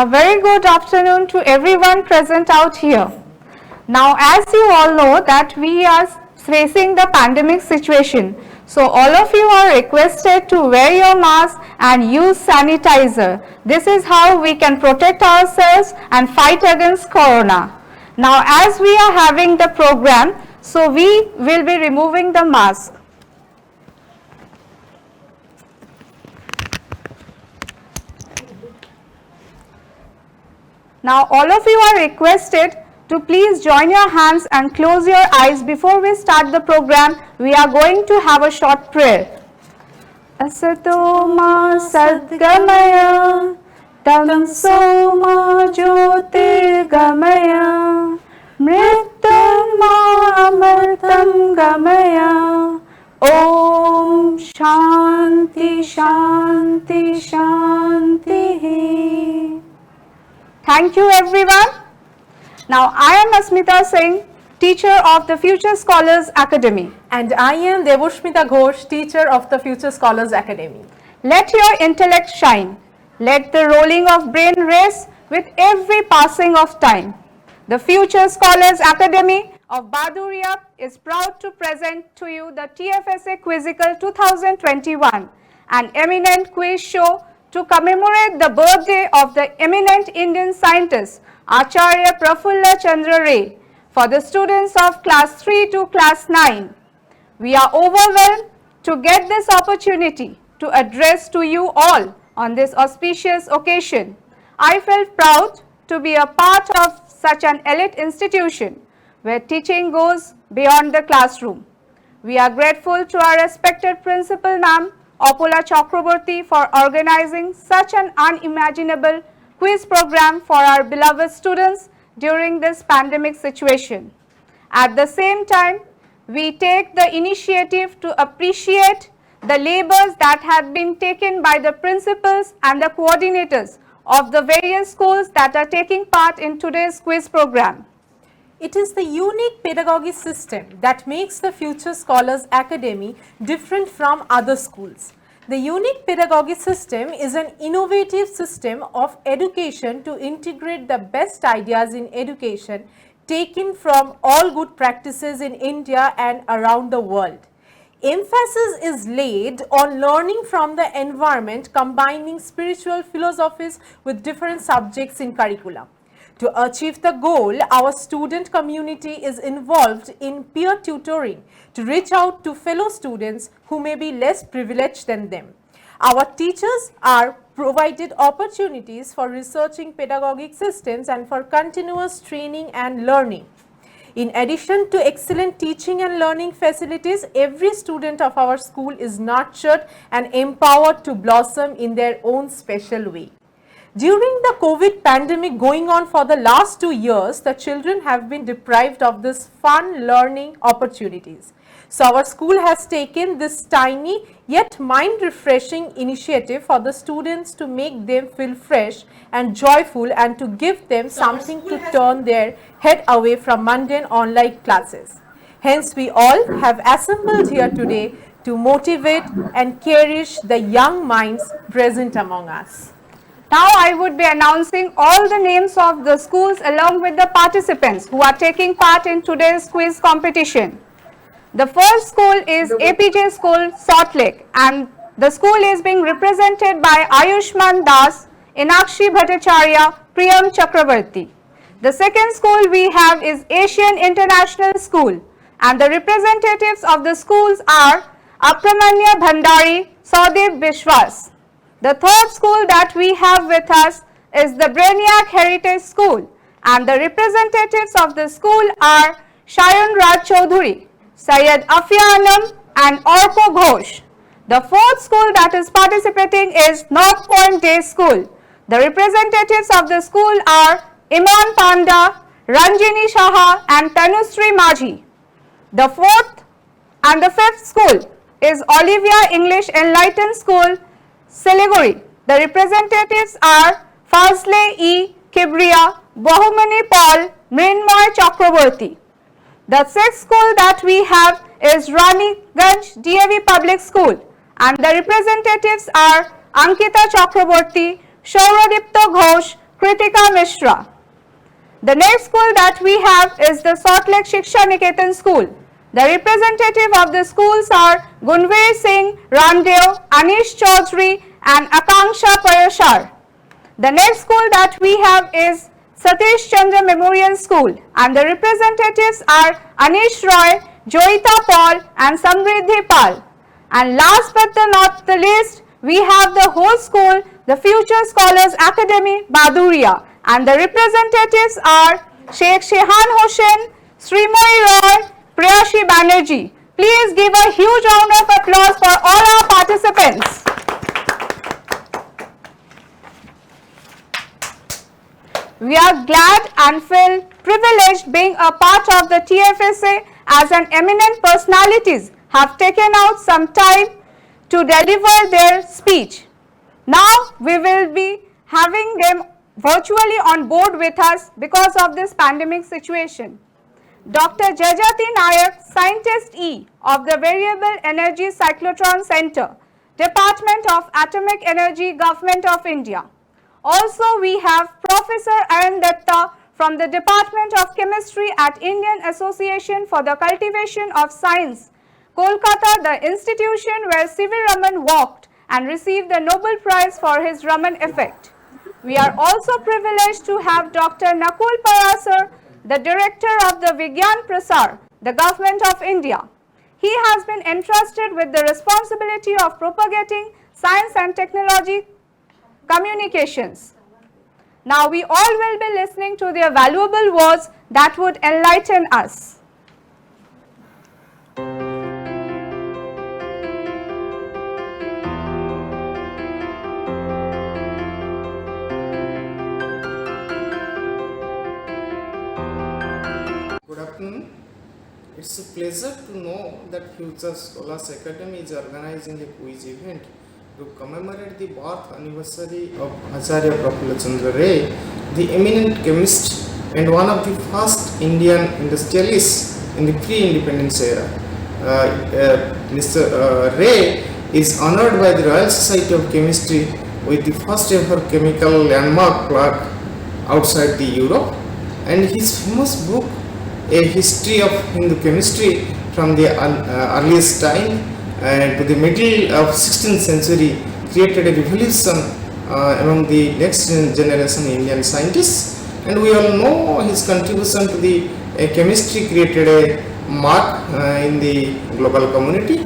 A very good afternoon to everyone present out here. Now, as you all know that we are facing the pandemic situation, so all of you are requested to wear your mask and use sanitizer. This is how we can protect ourselves and fight against corona. Now, as we are having the program, so we will be removing the mask. Now, all of you are requested to please join your hands and close your eyes before we start the program. We are going to have a short prayer. Asato ma sadgamaya, tamso ma jyotirgamaya, mrityum ma amartam gamaya. Om Shanti Shanti Shanti. Thank you everyone. Now I am Asmita Singh, teacher of the Future Scholars Academy. And I am Devoshmita Ghosh, teacher of the Future Scholars Academy. Let your intellect shine. Let the rolling of brain race with every passing of time. The Future Scholars Academy of Baduria is proud to present to you the TFSA Quizzical 2021, an eminent quiz show to commemorate the birthday of the eminent Indian scientist Acharya Prafulla Chandra Ray for the students of class 3 to class 9. We are overwhelmed to get this opportunity to address to you all on this auspicious occasion. I felt proud to be a part of such an elite institution where teaching goes beyond the classroom. We are grateful to our respected principal ma'am Apula Chakraborty for organizing such an unimaginable quiz program for our beloved students during this pandemic situation. At the same time, we take the initiative to appreciate the labors that have been taken by the principals and the coordinators of the various schools that are taking part in today's quiz program. It is the unique pedagogy system that makes the Future Scholars Academy different from other schools. The unique pedagogy system is an innovative system of education to integrate the best ideas in education taken from all good practices in India and around the world. Emphasis is laid on learning from the environment, combining spiritual philosophies with different subjects in curriculum. To achieve the goal, our student community is involved in peer tutoring to reach out to fellow students who may be less privileged than them. Our teachers are provided opportunities for researching pedagogic systems and for continuous training and learning. In addition to excellent teaching and learning facilities, every student of our school is nurtured and empowered to blossom in their own special way. During the COVID pandemic going on for the last 2 years, the children have been deprived of this fun learning opportunities. So our school has taken this tiny yet mind refreshing initiative for the students to make them feel fresh and joyful and to give them something to turn their head away from mundane online classes. Hence we all have assembled here today to motivate and cherish the young minds present among us. Now I would be announcing all the names of the schools along with the participants who are taking part in today's quiz competition. The first school is APJ School, Salt Lake, and the school is being represented by Ayushman Das, Inakshi Bhattacharya, Priyam Chakrabarti. The second school we have is Asian International School, and the representatives of the schools are Apramanya Bhandari, Saudev Bishwas. The third school that we have with us is the Brainiac Heritage School, and the representatives of the school are Shayan Raj Chaudhuri, Syed Afia Anam and Orko Ghosh. The fourth school that is participating is North Point Day School. The representatives of the school are Iman Panda, Ranjini Shaha and Tanusri Majhi. The fourth and the fifth school is Olivia English Enlightened School, Siliguri. The representatives are Fazle E. Kibriya, Bahumani Paul, Mrinmoy Chakraborty. The sixth school that we have is Raniganj DAV Public School, and the representatives are Ankita Chakraborty, Shauradipta Ghosh, Kritika Mishra. The next school that we have is the Salt Lake Shiksha Niketan School. The representative of the schools are Gunveer Singh, Ramdeo, Anish Chaudhary and Akanksha Parashar. The next school that we have is Satish Chandra Memorial School and the representatives are Anish Roy, Joita Paul and Samriddhi Pal. And last but not the least, we have the whole school, the Future Scholars Academy, Baduria. And the representatives are Sheikh Shehan Hossain, Srimoy Roy, Priyashi Banerjee. Please give a huge round of applause for all our participants. We are glad and feel privileged being a part of the TFSA as an eminent personalities have taken out some time to deliver their speech. Now we will be having them virtually on board with us because of this pandemic situation. Dr. Jajati Nayak, Scientist E of the Variable Energy Cyclotron Center, Department of Atomic Energy, Government of India. Also we have Professor Arun Datta from the Department of Chemistry at Indian Association for the Cultivation of Science, Kolkata, the institution where C.V. Raman walked and received the Nobel Prize for his Raman effect. We are also privileged to have Dr. Nakul Parasar, the Director of the Vigyan Prasar, the Government of India. He has been entrusted with the responsibility of propagating science and technology communications. Now we all will be listening to their valuable words that would enlighten us. Good afternoon. It's a pleasure to know that Future Scholars Academy is organizing a quiz event to commemorate the birth anniversary of Acharya Prafulla Chandra Ray, the eminent chemist and one of the first Indian industrialists in the pre-independence era. Mr. Ray is honored by the Royal Society of Chemistry with the first ever chemical landmark plaque outside the Europe, and his famous book, A History of Hindu Chemistry from the earliest time to the middle of 16th century, created a revolution among the next generation Indian scientists, and we all know his contribution to the chemistry created a mark in the global community,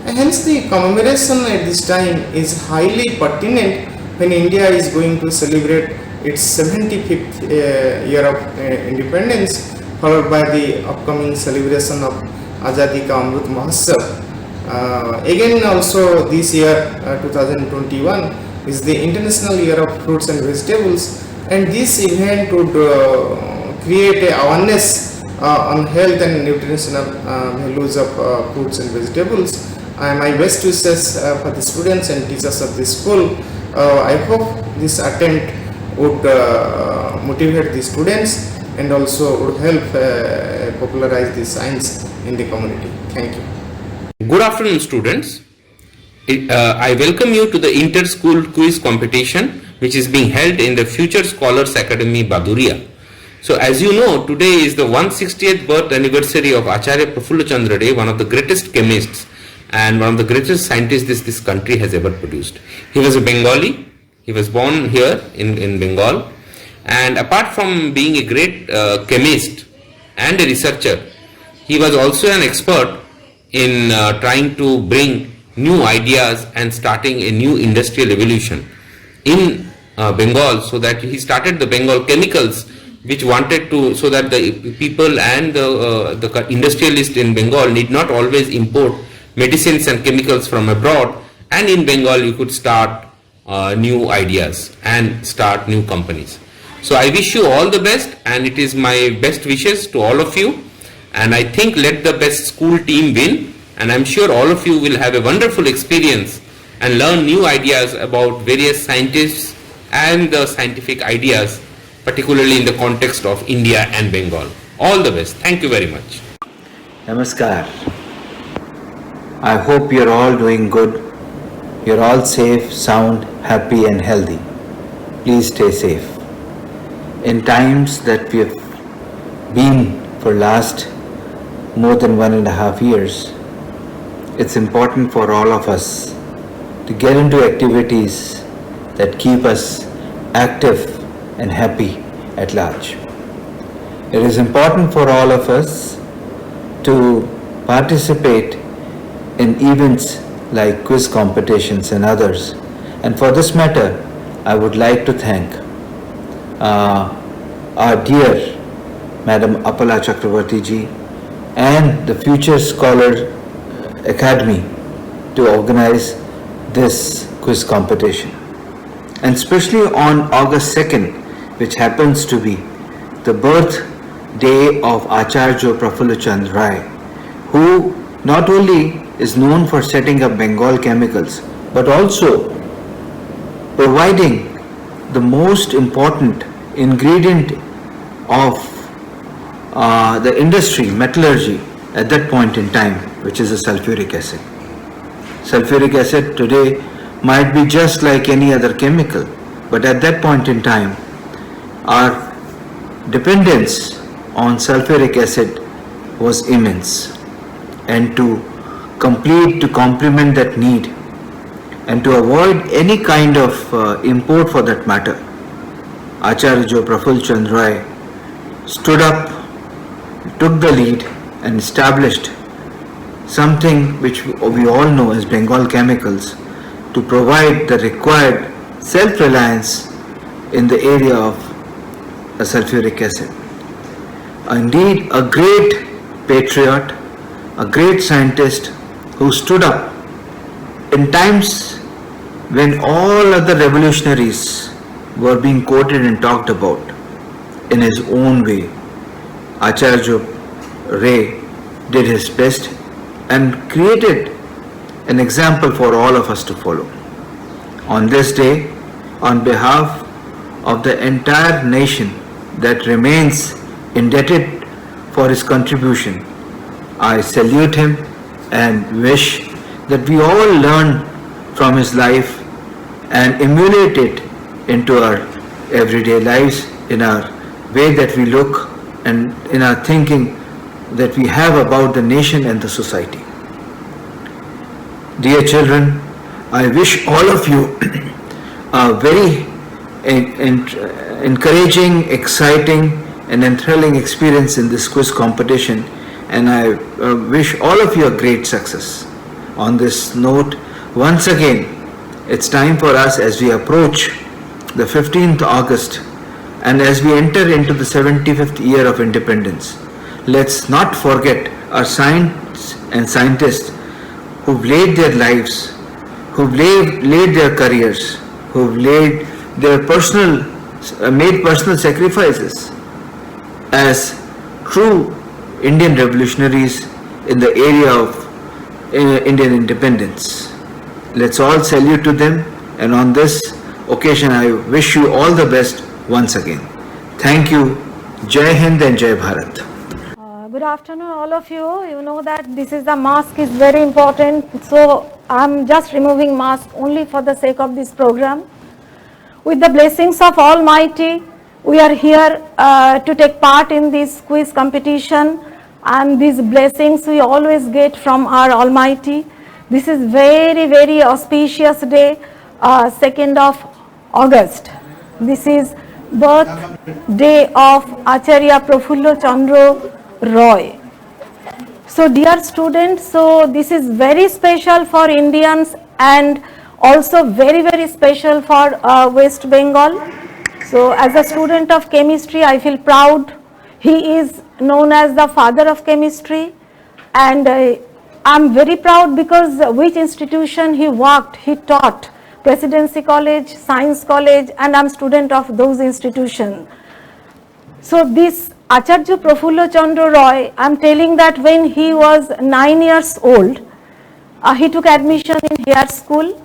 and hence the commemoration at this time is highly pertinent when India is going to celebrate its 75th year of independence, followed by the upcoming celebration of Azadi Ka Amrit Mahotsav. Again also this year 2021 is the International Year of Fruits and Vegetables, and this event would create a awareness on health and nutritional values of fruits and vegetables. My best wishes for the students and teachers of this school. I hope this attempt would motivate the students and also would help popularize the science in the community. Thank you. Good afternoon, students. I welcome you to the inter-school quiz competition which is being held in the Future Scholars Academy, Baduria. So as you know, today is the 160th birth anniversary of Acharya Prafulla Chandra Ray, one of the greatest chemists and one of the greatest scientists this country has ever produced. He was a Bengali. He was born here in Bengal, and apart from being a great chemist and a researcher, he was also an expert in trying to bring new ideas and starting a new industrial revolution in Bengal, so that he started the Bengal Chemicals, which wanted to, so that the people and the industrialists in Bengal need not always import medicines and chemicals from abroad, and in Bengal you could start new ideas and start new companies. So I wish you all the best, and it is my best wishes to all of you, and I think let the best school team win, and I'm sure all of you will have a wonderful experience and learn new ideas about various scientists and the scientific ideas, particularly in the context of India and Bengal. All the best. Thank you very much. Namaskar. I hope you're all doing good. You're all safe, sound, happy and healthy. Please stay safe. in times that we have been for last more than 1.5 years, it's important for all of us to get into activities that keep us active and happy at large. It is important for all of us to participate in events like quiz competitions and others. And for this matter, I would like to thank our dear Madam Apala Chakravarti ji and the Future Scholar Academy to organize this quiz competition. And especially on August 2nd, which happens to be the birthday of Acharya Prafulla Chandra Rai, who not only is known for setting up Bengal chemicals, but also providing the most important ingredient of the industry, metallurgy, at that point in time, which is the sulfuric acid. Sulfuric acid today might be just like any other chemical, but at that point in time, our dependence on sulfuric acid was immense. And to complement that need and to avoid any kind of import for that matter, Acharya Prafulla Chandra Rai stood up, took the lead and established something which we all know as Bengal Chemicals to provide the required self-reliance in the area of sulfuric acid. Indeed, a great patriot, a great scientist who stood up in times when all other revolutionaries were being quoted and talked about in his own way. Acharya Rai did his best and created an example for all of us to follow. On this day, on behalf of the entire nation that remains indebted for his contribution, I salute him and wish that we all learn from his life and emulate it into our everyday lives, in our way that we look and in our thinking that we have about the nation and the society. Dear children, I wish all of you a very encouraging, exciting and enthralling experience in this quiz competition, and I wish all of you a great success. On this note, once again, it's time for us, as we approach the 15th August and as we enter into the 75th year of independence, let's not forget our science and scientists who've laid their lives, who've laid their careers, who've laid their made personal sacrifices as true Indian revolutionaries in the area of Indian independence. Let's all salute to them, and on this occasion I wish you all the best once again. Thank you. Jai Hind and Jai Bharat. Good afternoon all of you. You know that this is the mask is very important, so I'm just removing mask only for the sake of this program. With the blessings of Almighty, we are here to take part in this quiz competition, and these blessings we always get from our Almighty. This is very, very auspicious day, 2nd of August. This is birthday of Acharya Prafulla Chandra Rai. So dear students, so this is very special for Indians and also very, very special for West Bengal. So as a student of chemistry, I feel proud. He is known as the father of chemistry, and I'm very proud because which institution he worked, he taught, Presidency College, Science College, and I'm student of those institutions. So this Acharya Prafulla Chandra Rai, I'm telling that when he was 9 years old, he took admission in hair school,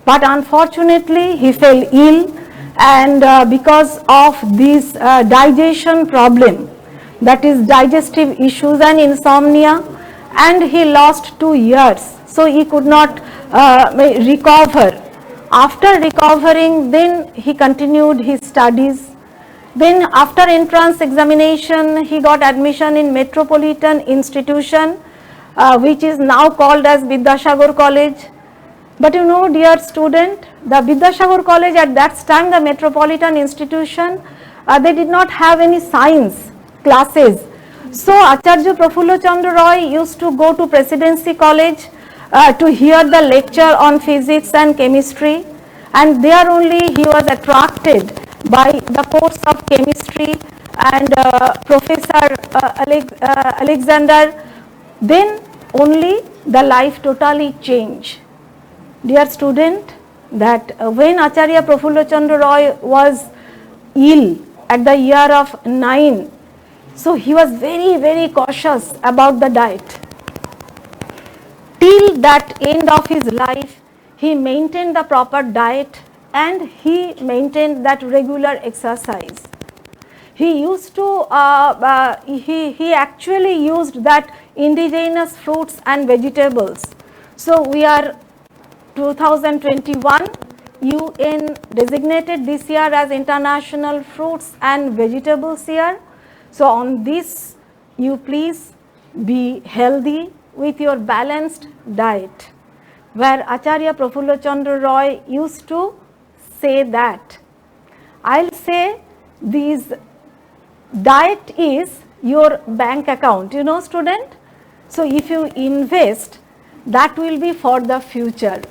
but unfortunately he fell ill, and because of this digestion problem, that is digestive issues and insomnia, and he lost 2 years, so he could not recover. After recovering, then he continued his studies. Then after entrance examination, he got admission in Metropolitan Institution, which is now called as Vidyasagar College. But you know, dear student, the Vidyasagar College at that time, the Metropolitan Institution, they did not have any science classes. So Acharya Prafulla Chandra Roy used to go to Presidency College to hear the lecture on physics and chemistry, and there only he was attracted by the course of chemistry and Professor Alexander. Then only the life totally changed. Dear student, that when Acharya Prafulla Chandra Roy was ill at the year of 9, so he was very cautious about the diet. Till that end of his life, he maintained the proper diet and he maintained that regular exercise. He used to, he actually used that indigenous fruits and vegetables. So we are 2021, UN designated this year as International Fruits and Vegetables Year. So on this, you please be healthy with your balanced diet, where Acharya Prafulla Chandra Roy used to say that. I'll say this diet is your bank account, you know, student. So if you invest, that will be for the future.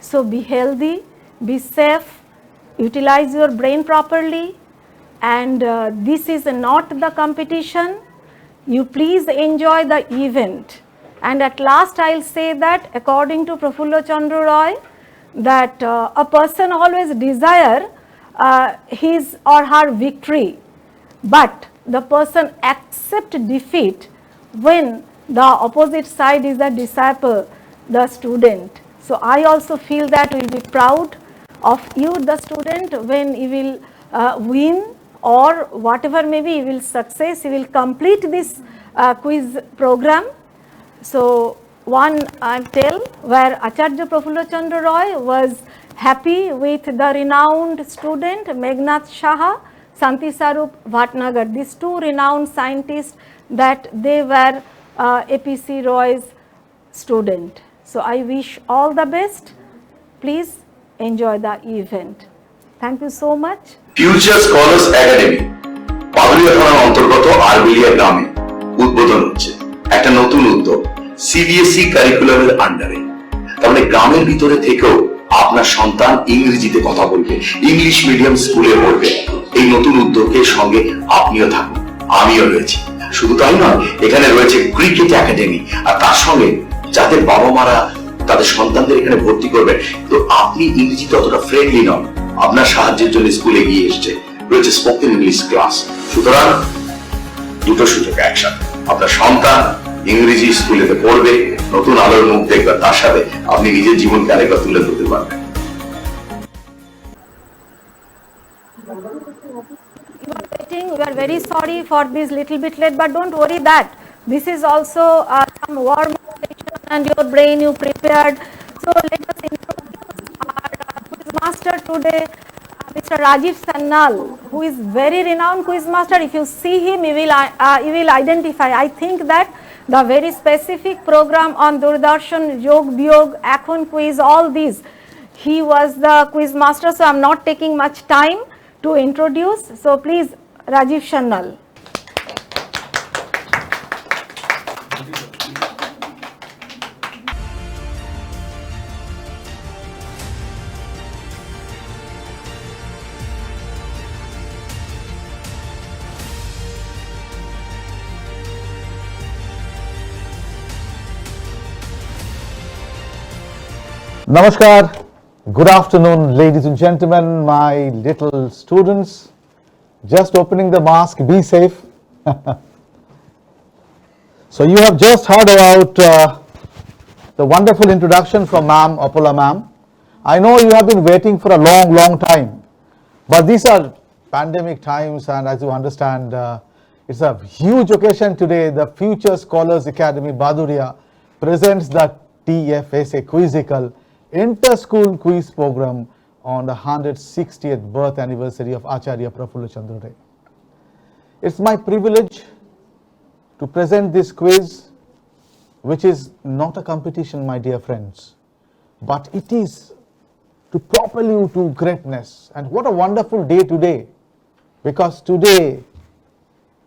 So be healthy, be safe, utilize your brain properly, and this is not the competition. You please enjoy the event. And at last I'll say that according to Prafulla Chandra Roy, that a person always desire his or her victory, but the person accept defeat when the opposite side is the disciple, the student. So I also feel that we will be proud of you, the student, when you will win or whatever maybe you will success, you will complete this quiz program. So one I tell where Acharya Prafulla Chandra Roy was happy with the renowned student Meghnad Saha, Santi Sarup Bhatnagar, these two renowned scientists, that they were APC Roy's student. So I wish all the best. Please enjoy the event. Thank you so much. Future scholars academy Baduria থানার অন্তর্গত আরবিলিয়া গ্রামে উদ্বোধন হচ্ছে একটা নতুন উদ্যোগ CBSE কারিকুলামের আন্ডারে। তার মানে গ্রামের ভিতরে থেকেও আপনার সন্তান ইংরেজিতে কথা বলবে, ইংলিশ মিডিয়াম স্কুলে পড়বে। এই নতুন উদ্যোগের সঙ্গে আপনিও থাকুন, আমিও রয়েছি। শুধু তাই নয়, এখানে রয়েছে ক্রিকেট একাডেমি, আর তার সঙ্গে যাদের বাবা মারা তাদের সন্তানদের এখানে ভর্তি করবে, তো আপনি ইংরেজিতে অতটা ফ্রেন্ডলি নন, আপনার সাহায্যের জন্য স্কুলে গিয়ে এসছে, রয়েছে স্পোকেন ইংলিশ ক্লাস। সুতরাং দুটো সুযোগ একসাথে, আপনার সন্তান ইংরেজি স্কুলেতে পড়বে, নতুন আলোর মুখ দেখবে, তার সাথে আপনি নিজের জীবনকে আরেকবার তুলে ধরতে পারবেন। We are very sorry for this little bit late, but don't worry that this is also some warm session and your brain you prepared. So let us introduce our quiz master today, Mr. Rajiv Sannal, who is very renowned quiz master. If you see him, you will identify. I think that the very specific program on Doordarshan, Yog, Biyog, Akhon quiz, all these, he was the quiz master. So I am not taking much time to introduce. So please, Rajiv Sannal. Namaskar, good afternoon ladies and gentlemen, my little students. Just opening the mask, be safe. So you have just heard about the wonderful introduction from Ma'am, Apula Ma'am. I know you have been waiting for a long time, but these are pandemic times, and as you understand, it's a huge occasion today. The Future Scholars Academy Baduria presents the TFSA Quizzical Inter-School Quiz Program on the 160th birth anniversary of Acharya Prafulla Chandra Roy. It's my privilege to present this quiz, which is not a competition, my dear friends, but it is to propel you to greatness. And what a wonderful day today, because today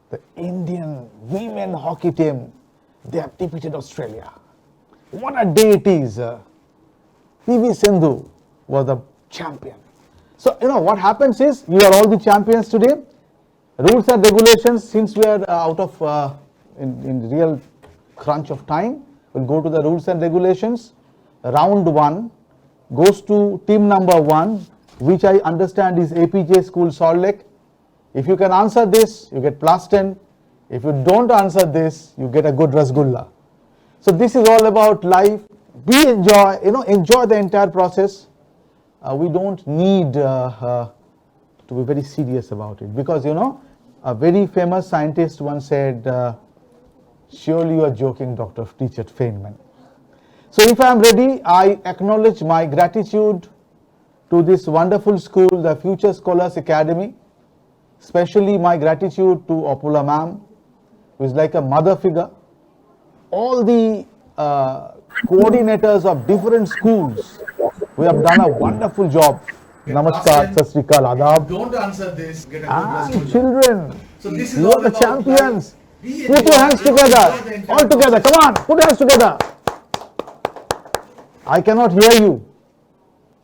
the Indian women hockey team, they have defeated Australia. What a day it is. PV Sindhu was the champion. So, what happens is, you are all the champions today. Rules and regulations, since we are out of, in real crunch of time, we'll go to the rules and regulations. Round 1 goes to team number 1, which I understand is APJ School Salt Lake. If you can answer this, you get plus 10. If you don't answer this, you get a good rasgulla. So this is all about life. Enjoy the entire process. We don't need to be very serious about it, because a very famous scientist once said, surely you are joking, Dr. Richard Feynman. So if I am ready, I acknowledge my gratitude to this wonderful school, the Future Scholars Academy, especially my gratitude to Apula ma'am, who is like a mother figure. All the coordinators of different schools, we have done a wonderful job. Namaskar, Sat Sri Akal, Adab. Don't answer this. Get a good response. Children, So this is you all are the about champions. Be Put your hands enjoy together, the entire all together. Come on, put your hands together. I cannot hear you.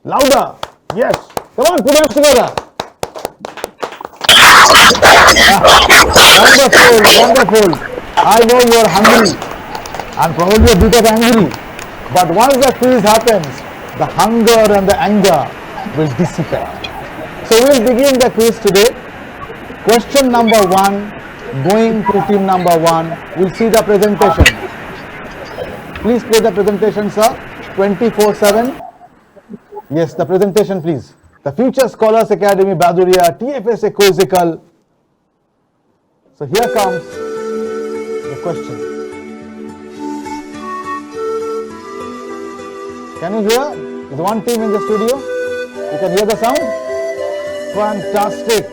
Louder. Yes. Come on, put your hands together. Wonderful, wonderful. I know you are hungry and probably a bit of angry, but once the quiz happens, the hunger and the anger will dissipate. So we will begin the quiz today. Question number 1, going to team number 1. We'll see the presentation. Please play the presentation, sir. 24/7. Yes, the presentation, please. The Future Scholars Academy, Baduria, TFSA Quizzical. So here comes the question. Can you hear? There's one team in the studio. You can hear the sound? Fantastic.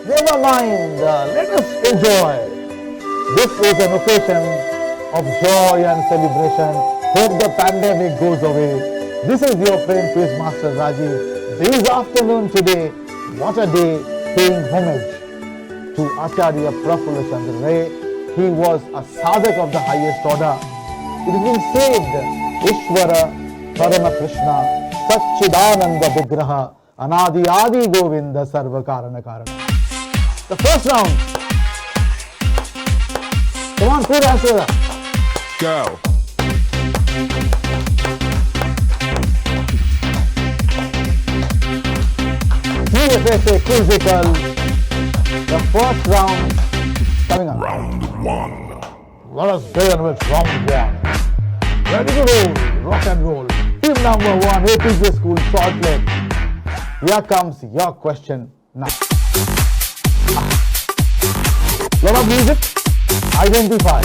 Never mind. Let us enjoy. This is an occasion of joy and celebration. Hope the pandemic goes away. This is your friend Quizmaster Rajiv. This afternoon today, what a day, paying homage to Acharya Prafulla Chandra Ray. He was a sadhak of the highest order. It has been said, Ishvara, Parama Krishna, Satchidananda Vigraha, Anadi Adi Govinda Sarva Karana Karana. The first round. Come on, put answer. Go. TFSA Quizzical. The first round coming up. Round 1. Let us begin with round 1. Ready to roll, rock and roll. Team number 1, APJ School, Salt Lake. Here comes your question now. Lot of music. Identify.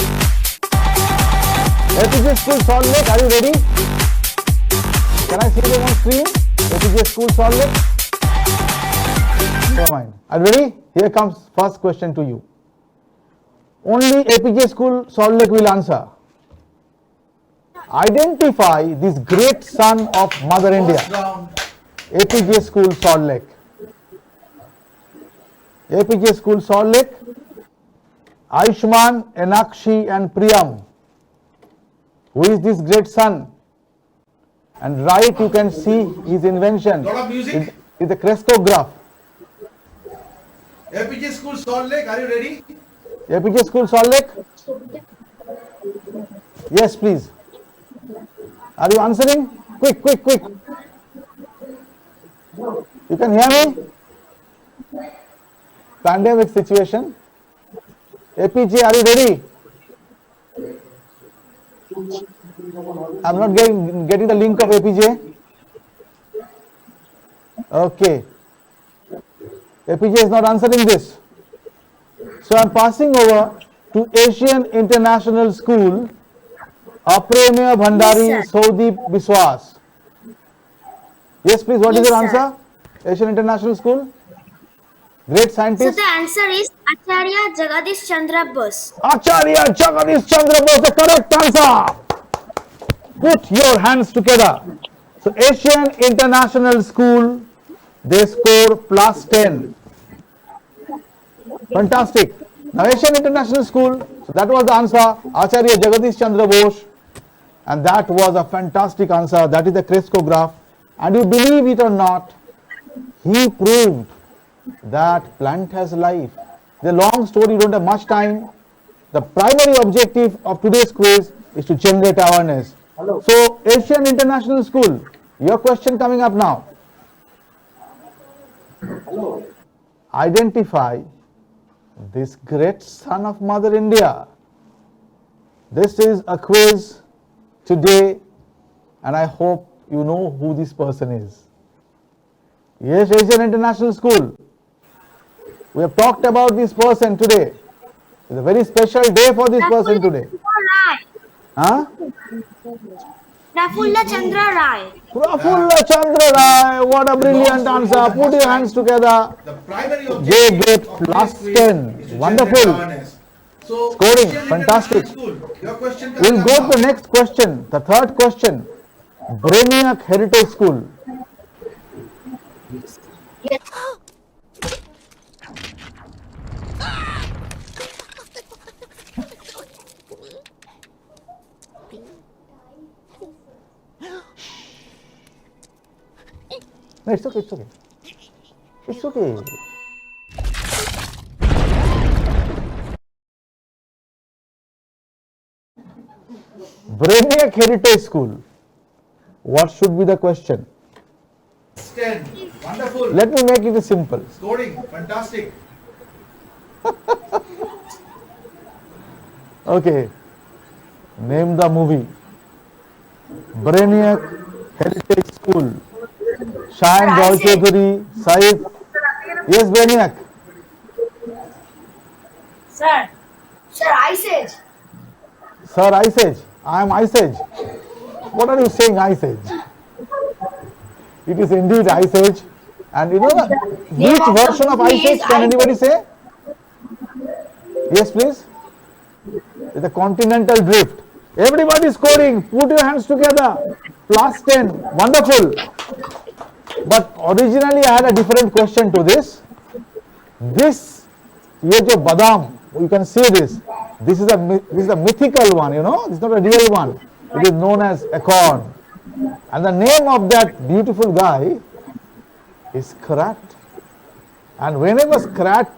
APJ School, Salt Lake, are you ready? Can I see them on screen? APJ School, Salt Lake. Never mind. Are you ready? Here comes first question to you. Only APJ School, Salt Lake will answer. Identify this great son of Mother India. First round. APJ School, Salt Lake. APJ School, Salt Lake. Aishman, Enakshi and Priyam. Who is this great son? And right, you can see his invention. Lot of music. Is the crestograph. APJ School Salt Lake, are you ready? APJ School, Salt Lake. Yes, please. Are you answering? Quick, quick, quick. You can hear me? Pandemic situation. APJ, are you ready? I'm not getting the link of APJ. Okay. APJ is not answering this. So I'm passing over to Asian International School, Apremya Bhandari, Yes, Saudi Biswas. Yes, please, what is Yes, your sir. answer? Asian International School? great So scientist? the answer is Acharya Jagadish Chandra Bose. Acharya Jagadish Chandra Bose, the correct answer. Put your hands together. So Asian International School, they score plus 10. Fantastic. Now Asian International School, so that was the answer, Acharya Jagadish Chandra Bose, and that was a fantastic answer. That is the crescograph, and you believe it or not, he proved that plant has life. The long story, you don't have much time. The primary objective of today's quiz is to generate awareness. So Asian International School, your question coming up now. Identify this great son of Mother India. This is a quiz today, and I hope you know who this person is. Yes, Asian International School. We have talked about this person today. It's a very special day for this person today. Huh? Prafulla Chandra Rai. Prafulla Chandra Rai, what a brilliant answer. Put your hands together. The primary They objective get of plus this quiz 10. is to Wonderful. generate awareness. So, Scoring, Asian fantastic. International School, your question We'll coming go up to the now. next question, the third question. Brainiac Heritage School. No, it's okay, it's okay. It's okay. Brainiac Heritage School. What should be the question? 10. Wonderful. Let me make it simple. Scoring. Fantastic. Okay. Name the movie. Brainiac Heritage School. Shayan Chaudhary, Saif. Yes, Brainiac. Sir. Sir, Ice Age. Sir, Ice Age. I am Ice Age. What are you saying, Ice Age? It is indeed Ice Age. And you know which version of Ice Age can anybody say? Yes, please. It's the continental drift. Everybody scoring. Put your hands together. Plus 10. Wonderful. But originally I had a different question to this. This, ye jo badam, you can see this. This is a mythical one, you know. This is not a real one. It is known as acorn. And the name of that beautiful guy is Scrat. And whenever Scrat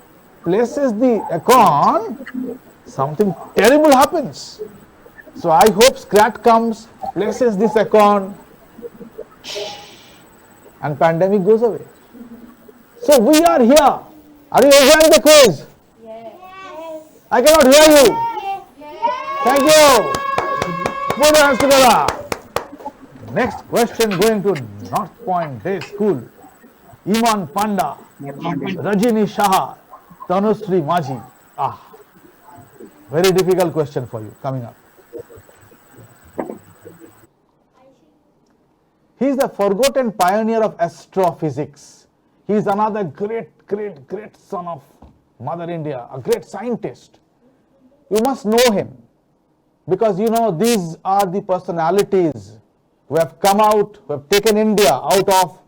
places the acorn, something terrible happens. So I hope Scrat comes, places this acorn, and pandemic goes away. So we are here. Are you enjoying the quiz? Yes. I cannot hear you. Yes. Thank you. Put your hands together. Next question going to North Point Day School. Iman Panda, Rajini Shah, Tanushree Maji. Very difficult question for you coming up. He is the forgotten pioneer of astrophysics. He is another great son of Mother India, a great scientist. You must know him because you know these are the personalities who have come out, who have taken India out of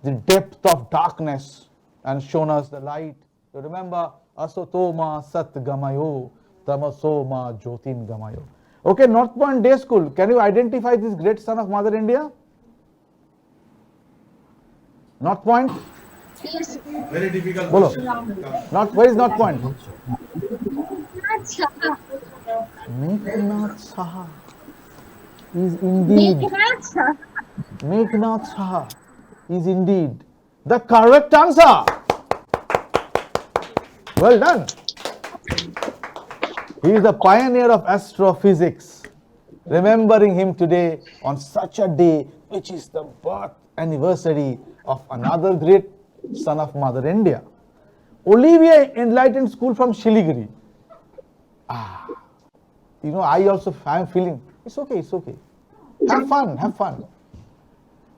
the depth of darkness and shown us the light. You remember, Asatoma Sat Gamayo, Tamasoma Jyotin Gamayo. Okay, North Point Day School, can you identify this great son of Mother India? North Point? Yes. Very difficult Bolo. question. Where is North Point? Saha. Meghnath Saha is indeed, Meghnath Saha is indeed the correct answer. Well done. He is the pioneer of astrophysics. Remembering him today on such a day, which is the birth anniversary of another great son of Mother India. Olivier Enlightened School from Shiliguri. You know, I am feeling, it's okay. Have fun.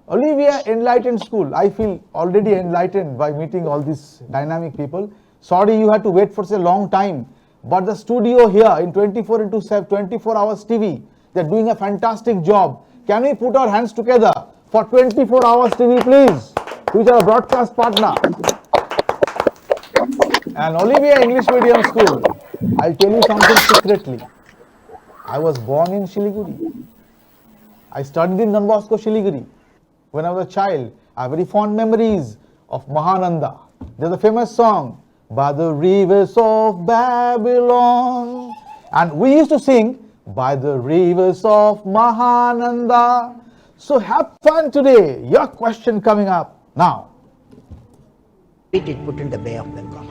Olivia Enlightened School. I feel already enlightened by meeting all these dynamic people. Sorry you had to wait for such a long time, but the studio here in 24 hours TV, they're doing a fantastic job. Can we put our hands together for 24 hours TV, please, which are a broadcast partner? And Olivia English Medium School, I'll tell you something secretly. I was born in Shiliguri. I studied in Don Bosco, Shiliguri. When I was a child, I have very fond memories of Mahananda. There's a famous song, by the rivers of Babylon. And we used to sing, by the rivers of Mahananda. So have fun today. Your question coming up now. It is put in the Bay of Bengal.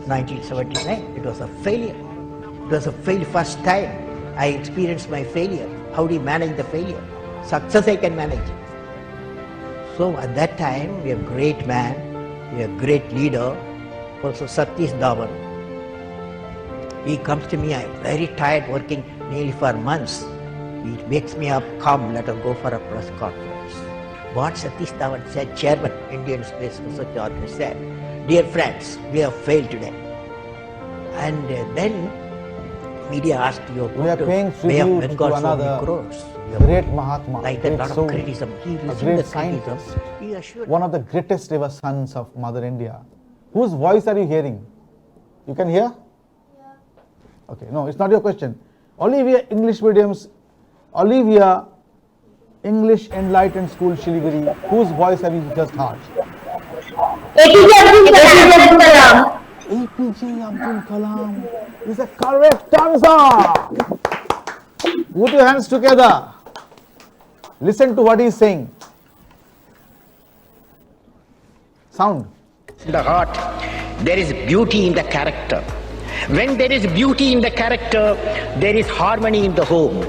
1979, it was a failure. It was a failure. First time I experienced my failure. How do you manage the failure? Success I can manage. So at that time, we have a great man, we have a great leader, also Satish Dhawan. He comes to me, I'm very tired working nearly for months. He wakes me up, come, let us go for a press conference. What Satish Dhawan said, Chairman, Indian Space Research Organization said, dear friends, we have failed today. And then media asked you We are paying Bay of tribute Bengal to so many another crores. great Mahatma, Like great that, lot of soul, criticism. He a received great the criticism. scientist, He assured one of the greatest ever sons of Mother India. Whose voice are you hearing? You can hear? Yeah. Okay, no, it's not your question. Olivia English Enlightened School, Shiliguri. Whose voice have you just heard? APJ Abdul Kalam is a correct answer. Put your hands together. Listen to what he is saying. Sound. in the heart, there is beauty in the character. When there is beauty in the character, there is harmony in the home.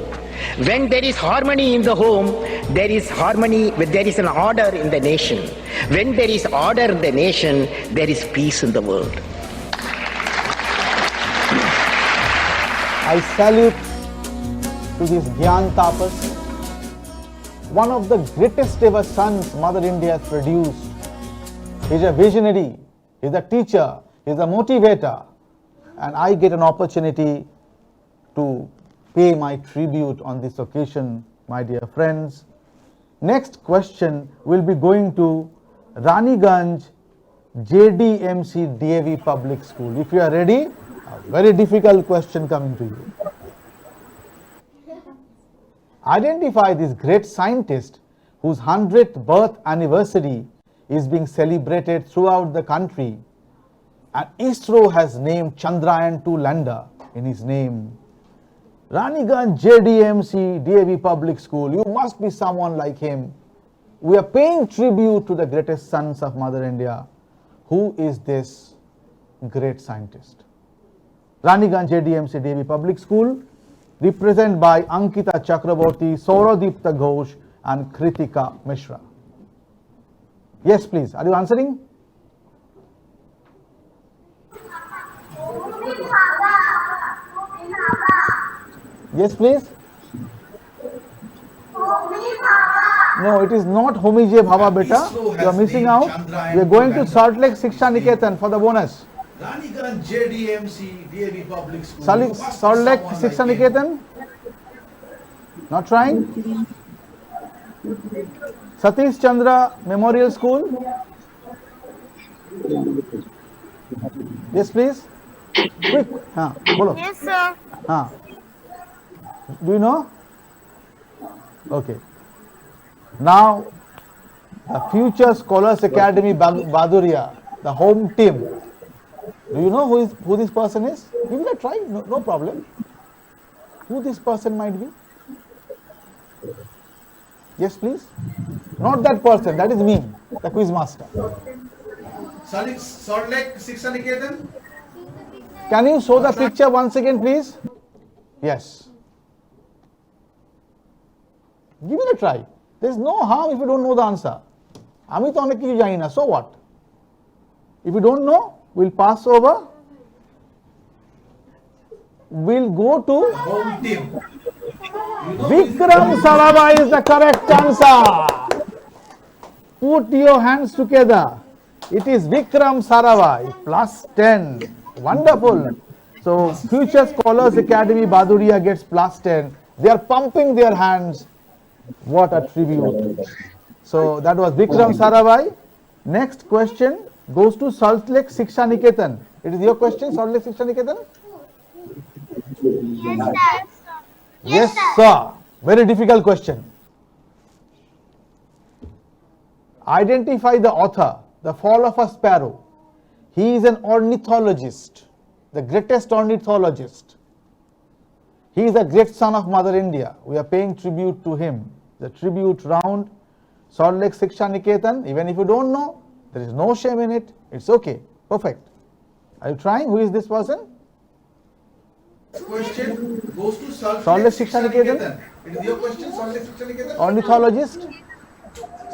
When there is harmony in the home, there is harmony, there is an order in the nation. When there is order in the nation, there is peace in the world. I salute to this Gyan Tapas, one of the greatest ever sons Mother India has produced. He is a visionary, he is a teacher, he is a motivator, and I get an opportunity to pay my tribute on this occasion, my dear friends. Next question will be going to Raniganj JDMC DAV Public School. If you are ready, a very difficult question coming to you. Identify this great scientist whose 100th birth anniversary is being celebrated throughout the country, and ISRO has named Chandrayaan-2 lander in his name. Raniganj JDMC DAV Public School, you must be someone like him. We are paying tribute to the greatest sons of Mother India. Who is this great scientist? Raniganj JDMC DAV Public School, represented by Ankita Chakraborty, Sauradipta Ghosh and Kritika Mishra. Yes, please. Are you answering? Yes, please. No, it is not Homi J. Bhava Beta. You are missing out. We are going to Salt Lake Shiksha Niketan for the bonus. Raniganj JDMC DAV Public School. Salt Lake Shiksha Niketan. Not trying. Satish Chandra Memorial School. Yes, please. Quick. Bolo. Yes, sir. Do you know? Okay. Now, the Future Scholars Academy Baduria, the home team. Do you know who this person is? Give it a try. No problem. Who this person might be? Yes, please. Not that person. That is me, the quiz master. Salt Lake Shiksha Niketan. Can you show the picture once again, please? Yes. Give it a try. There is no harm if you don't know the answer. Ami to onek kichu jani na, so what? If you don't know, we'll pass over. We'll go to Home team. Vikram Sarabhai is the correct answer. Put your hands together. It is Vikram Sarabhai plus 10. Wonderful. So Future Scholars Academy Baduria gets plus 10. They are pumping their hands. What a tribute. So that was Vikram Sarabhai. Next question goes to Salt Lake Shiksha Niketan. It is your question, Salt Lake Shiksha Niketan? Yes, sir. Yes, sir. Very difficult question. Identify the author, The Fall of a Sparrow. He is an ornithologist, the greatest ornithologist. He is a great son of Mother India. We are paying tribute to him. The tribute round, Salt Lake Shiksha Niketan. Even if you don't know, there is no shame in it. It's okay. Perfect. Are you trying? Who is this person? Question goes to Salt Lake Shiksha Niketan. It is your question, Salt Lake Shiksha Niketan? Ornithologist?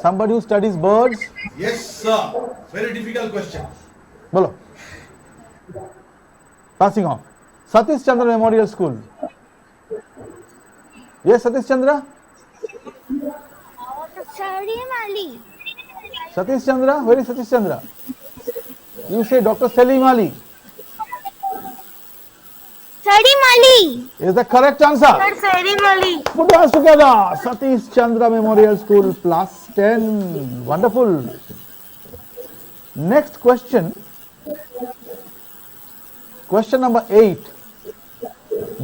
Somebody who studies birds? Yes, sir. Very difficult question. Bolo. Passing on. Satish Chandra Memorial School. Yes, Satish Chandra? Salim Ali. Satish Chandra? Where is Satish Chandra? You say Dr. Salim Ali. Salim Ali. Is the correct answer. Salim Ali. Put your hands together. Satish Chandra Memorial School plus 10. Wonderful. Next question. Question number 8.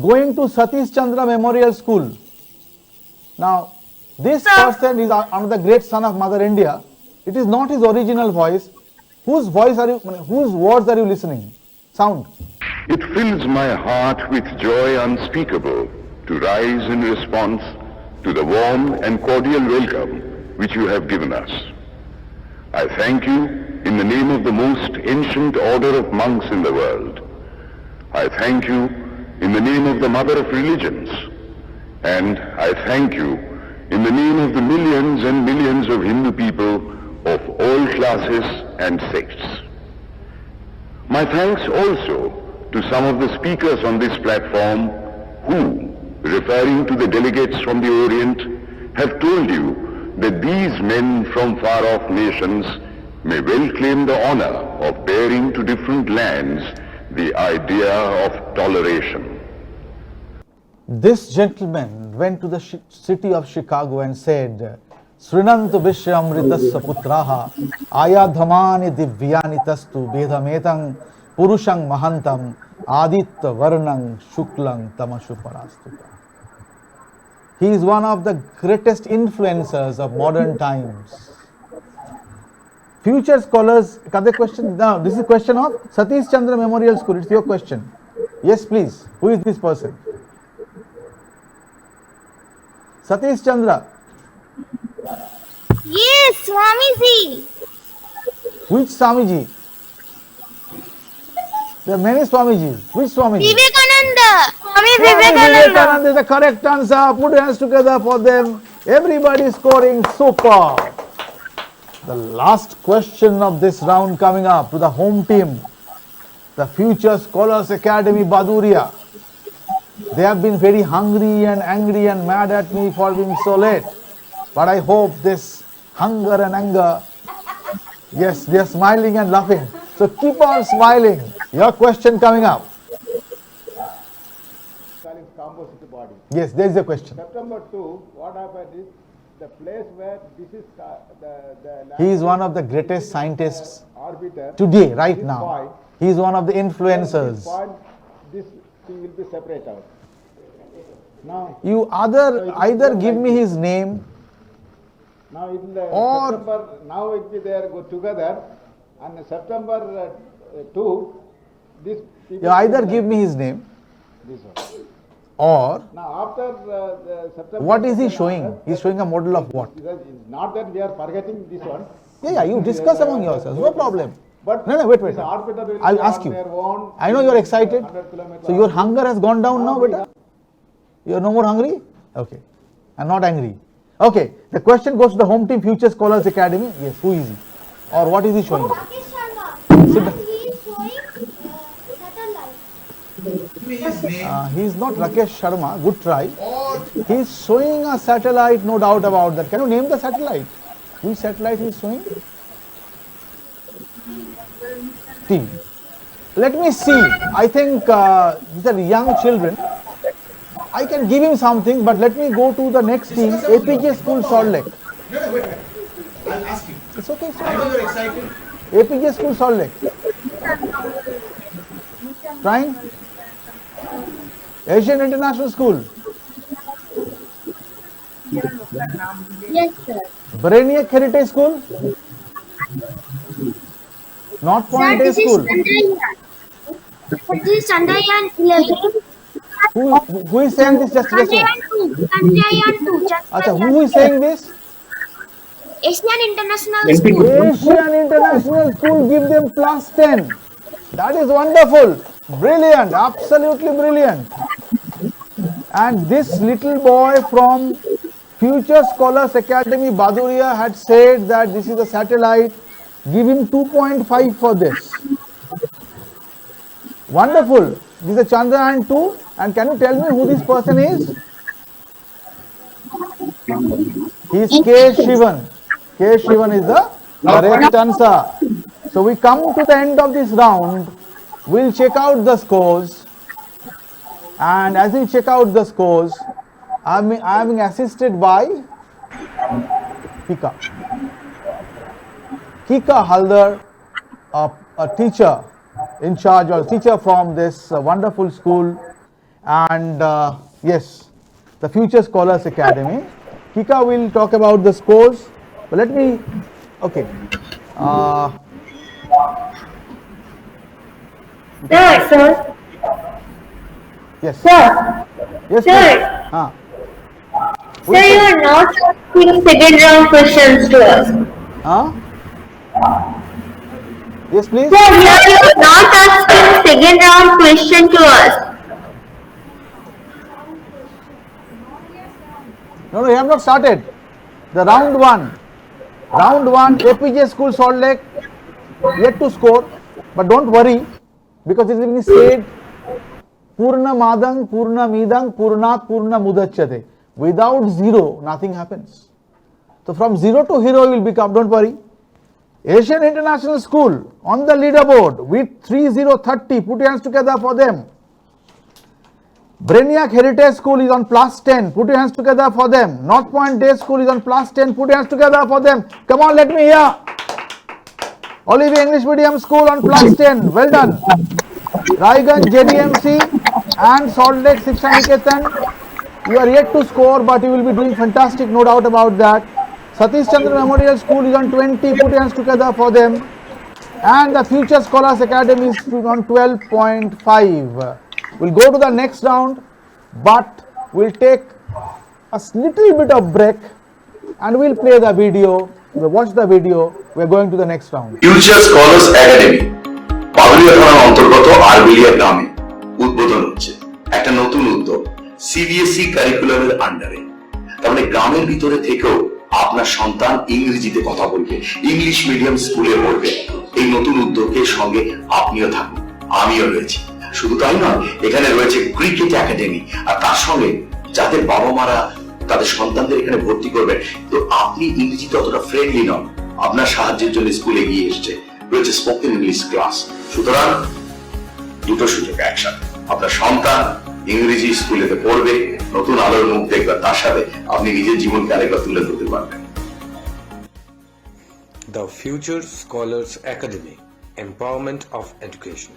Going to Satish Chandra Memorial School. Now, this person is another great son of Mother India. It is not his original voice. Whose words are you listening? Sound. It fills my heart with joy unspeakable to rise in response to the warm and cordial welcome which you have given us. I thank you in the name of the most ancient order of monks in the world. I thank you in the name of the mother of religions. And I thank you in the name of the millions and millions of Hindu people of all classes and sects. My thanks also to some of the speakers on this platform who, referring to the delegates from the Orient, have told you that these men from far-off nations may well claim the honor of bearing to different lands the idea of toleration. This gentleman went to the city of Chicago and said, Srinantu Vishramritasya putraha ayadhamani divyani tastu bedhametang purushang mahantam aditya varnang shuklang tamashu parastuta. He is one of the greatest influencers of modern times. Future scholars, other question, now this is a question of Satish Chandra Memorial School. It's your question. Yes, please. Who is this person? Satish Chandra. Yes, Swamiji. Which Swamiji? There are many Swamijis. Which Swamiji? Vivekananda. Swami Vivekananda is the correct answer. Put your hands together for them. Everybody scoring super. The last question of this round coming up to the home team, the Future Scholars Academy Baduria. They have been very hungry and angry and mad at me for being so late. But I hope this hunger and anger, yes, they are smiling and laughing. So keep on smiling. Your question coming up. Composite body. Yes, there is a question. September 2, what happened is the place where this is the He is one of the greatest scientists orbiter today, right this now. point, He is one of the this influencers. point, this thing will be separate out. Now, You either give me his name now in the or- September, now it will they go together, and September 2, this people you either will- give me his name this one. or Now after the September. what is he showing? He is showing a model of what? Because it's not that we are forgetting this one. Yeah, you discuss among yourselves, no problem. But No, wait. this orbiter will I'll be ask on you. their own. I know you are excited. 100 kilometers. So your hunger has gone down now, we beta? You are no more hungry? Okay. And not angry. Okay. The question goes to the home team Future Scholars Academy. Yes, who is he? Or what is he showing? Rakesh Sharma. Sit down. He is showing satellite. He is not Rakesh Sharma, good try. He is showing a satellite, no doubt about that. Can you name the satellite? Which satellite he is showing? T. Let me see. I think these are young children. I can give him something, but let me go to the next team, APJ School Salt Lake. I'll ask you. It's okay, it's I know fine. you're excited. APJ School Salt Lake. Trying? Asian International School. Yes, sir. Brainiac Heritage School. North Sir, Point Day this is School. Chandrayaan. Sir, this is Chandrayaan 11. Who is saying this? Just a Chandrayaan 2. Chandrayaan 2. Acha, who is saying this? Asian International School. Asian International School, give them plus 10. That is wonderful. Brilliant, absolutely brilliant. And this little boy from Future Scholars Academy, Baduria, had said that this is a satellite. Give him 2.5 for this. Wonderful. This is a Chandrayaan 2. And can you tell me who this person is? He is K. Shivan. K. Shivan is the correct answer. So we come to the end of this round. We'll check out the scores. And as we check out the scores, I'm being assisted by Kika. Kika Haldar, a teacher in charge, or teacher from this wonderful school, and yes, the Future Scholars Academy. Kika will talk about the scores, but let me, okay. Sir. Yes. Sir. Yes. Sir. Please. Sir, you are not asking second round questions to us. Yes, please. Sir, you are not asking second round question to us. No, we have not started. The round one, APJ School Salt Lake, yet to score, but don't worry, because it is being said, Purna Madang, Purna Midang, Purnat, Purna Mudachyate. Without zero, nothing happens. So from zero to hero will become, don't worry. Asian International School on the leaderboard with 3030, put your hands together for them. Brainiac Heritage School is on plus 10, put your hands together for them. North Point Day School is on plus 10, put your hands together for them. Come on, let me hear. Olivia English Medium School on plus 10, well done. Raiganj JDMC and Salt Lake Shiksha Niketan, you are yet to score, but you will be doing fantastic, no doubt about that. Satish Chandra Memorial School is on 20, put your hands together for them. And the Future Scholars Academy is on 12.5. We'll go to the next round, but we'll take a little bit of break and we'll play the video. We'll watch the video. We're going to the next round. Future scholars academy Baduria থানার অন্তর্গত আরবিলিয়া গ্রামে উদ্বোধন হচ্ছে একটা নতুন উদ্যোগ CBSE কারিকুলামের আন্ডারে। তার মানে গ্রামের ভিতরে থেকেও আপনার সন্তান ইংরেজিতে কথা বলবে, ইংলিশ মিডিয়াম স্কুলে পড়বে। এই নতুন উদ্যোগের সঙ্গে আপনিও থাকুন, আমিও রয়েছি। শুধু তাই নয়, এখানে রয়েছে ক্রিকেট একাডেমি, আর তার সঙ্গে যাদের বাবা মারা তাদের সন্তানদের এখানে ভর্তি করবেন, তো আপনি ইংরেজিতে অতটা ফ্রেন্ডলি নন, আপনার সাহায্যের জন্য স্কুলে গিয়ে এসছে, রয়েছে স্পোকেন ইংলিশ ক্লাস। সুতরাং দুটো সুযোগ একসাথে, আপনার সন্তান ইংরেজি স্কুলেতে পড়বে, নতুন আলোর মুখ দেখবে, তার সাথে আপনি নিজের জীবনকে আরেকবার তুলে ধরতে পারবেন। The Future Scholars Academy, Empowerment of Education.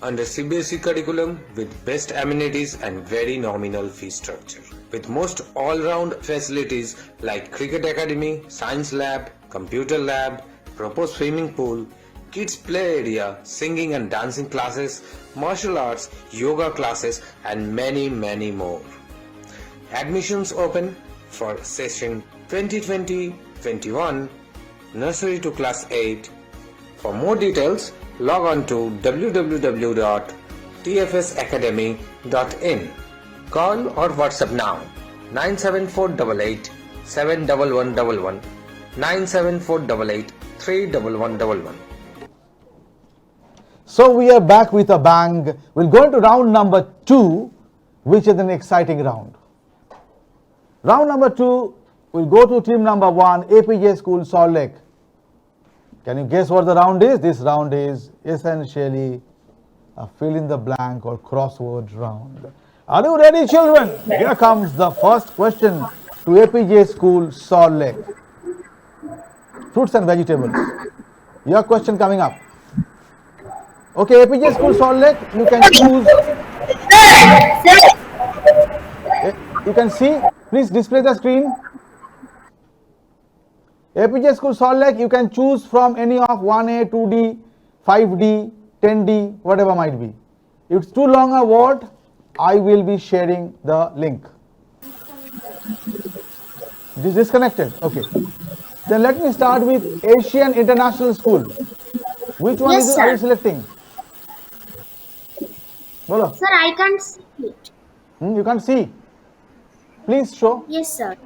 Under CBSE curriculum with best amenities and very nominal fee structure. With most all-round facilities like cricket academy, science lab, computer lab, proper swimming pool, kids play area, singing and dancing classes, martial arts, yoga classes and many more. Admissions open for session 2020-21, nursery to class 8. For more details, log on to www.tfsacademy.in. Call or WhatsApp now 97488 71111 97488 31111. So we are back with a bang. We'll go into round number 2, which is an exciting round. Round number 2, we'll go to team number 1, APJ School, Salt Lake. Can you guess what the round is? This round is essentially a fill in the blank or crossword round. Are you ready, children? Here comes the first question to APJ School, Salt Lake. Fruits and vegetables. Your question coming up. Okay, APJ School, Salt Lake, you can choose. You can see, please display the screen. APJ School, Salt Lake, you can choose from any of 1A, 2D, 5D, 10D, whatever might be. If it's too long a word, I will be sharing the link. Disconnected? Okay. Then let me start with Asian International School. Which one are you selecting? Bolo. Sir, I can't see it. You can't see? Please show. Yes, sir.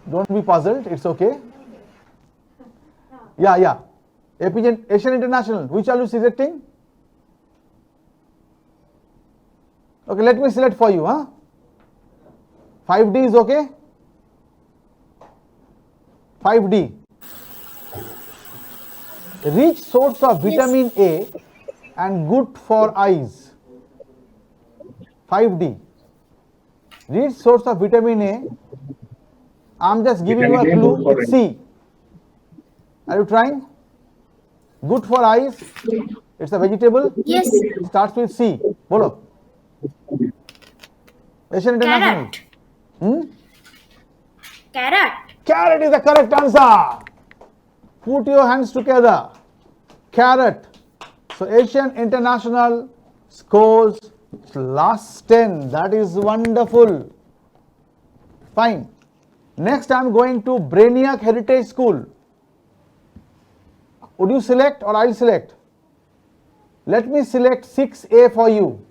Don't be puzzled, it's okay. Yeah. Asian International, which are you selecting? Okay, let me select for you, 5D is okay? 5D. Rich source of vitamin A and good for eyes. 5D. Rich source of vitamin A. I'm just giving you a clue. It's C. Are you trying? Good for eyes. It's a vegetable. Yes. Starts with C. Bolo. Asian International. Carrot. Carrot is the correct answer. Put your hands together. Carrot. So Asian International scores last 10. That is wonderful. Fine. Next I am going to Brainiac Heritage School. Would you select or I'll select? Let me select 6A for you.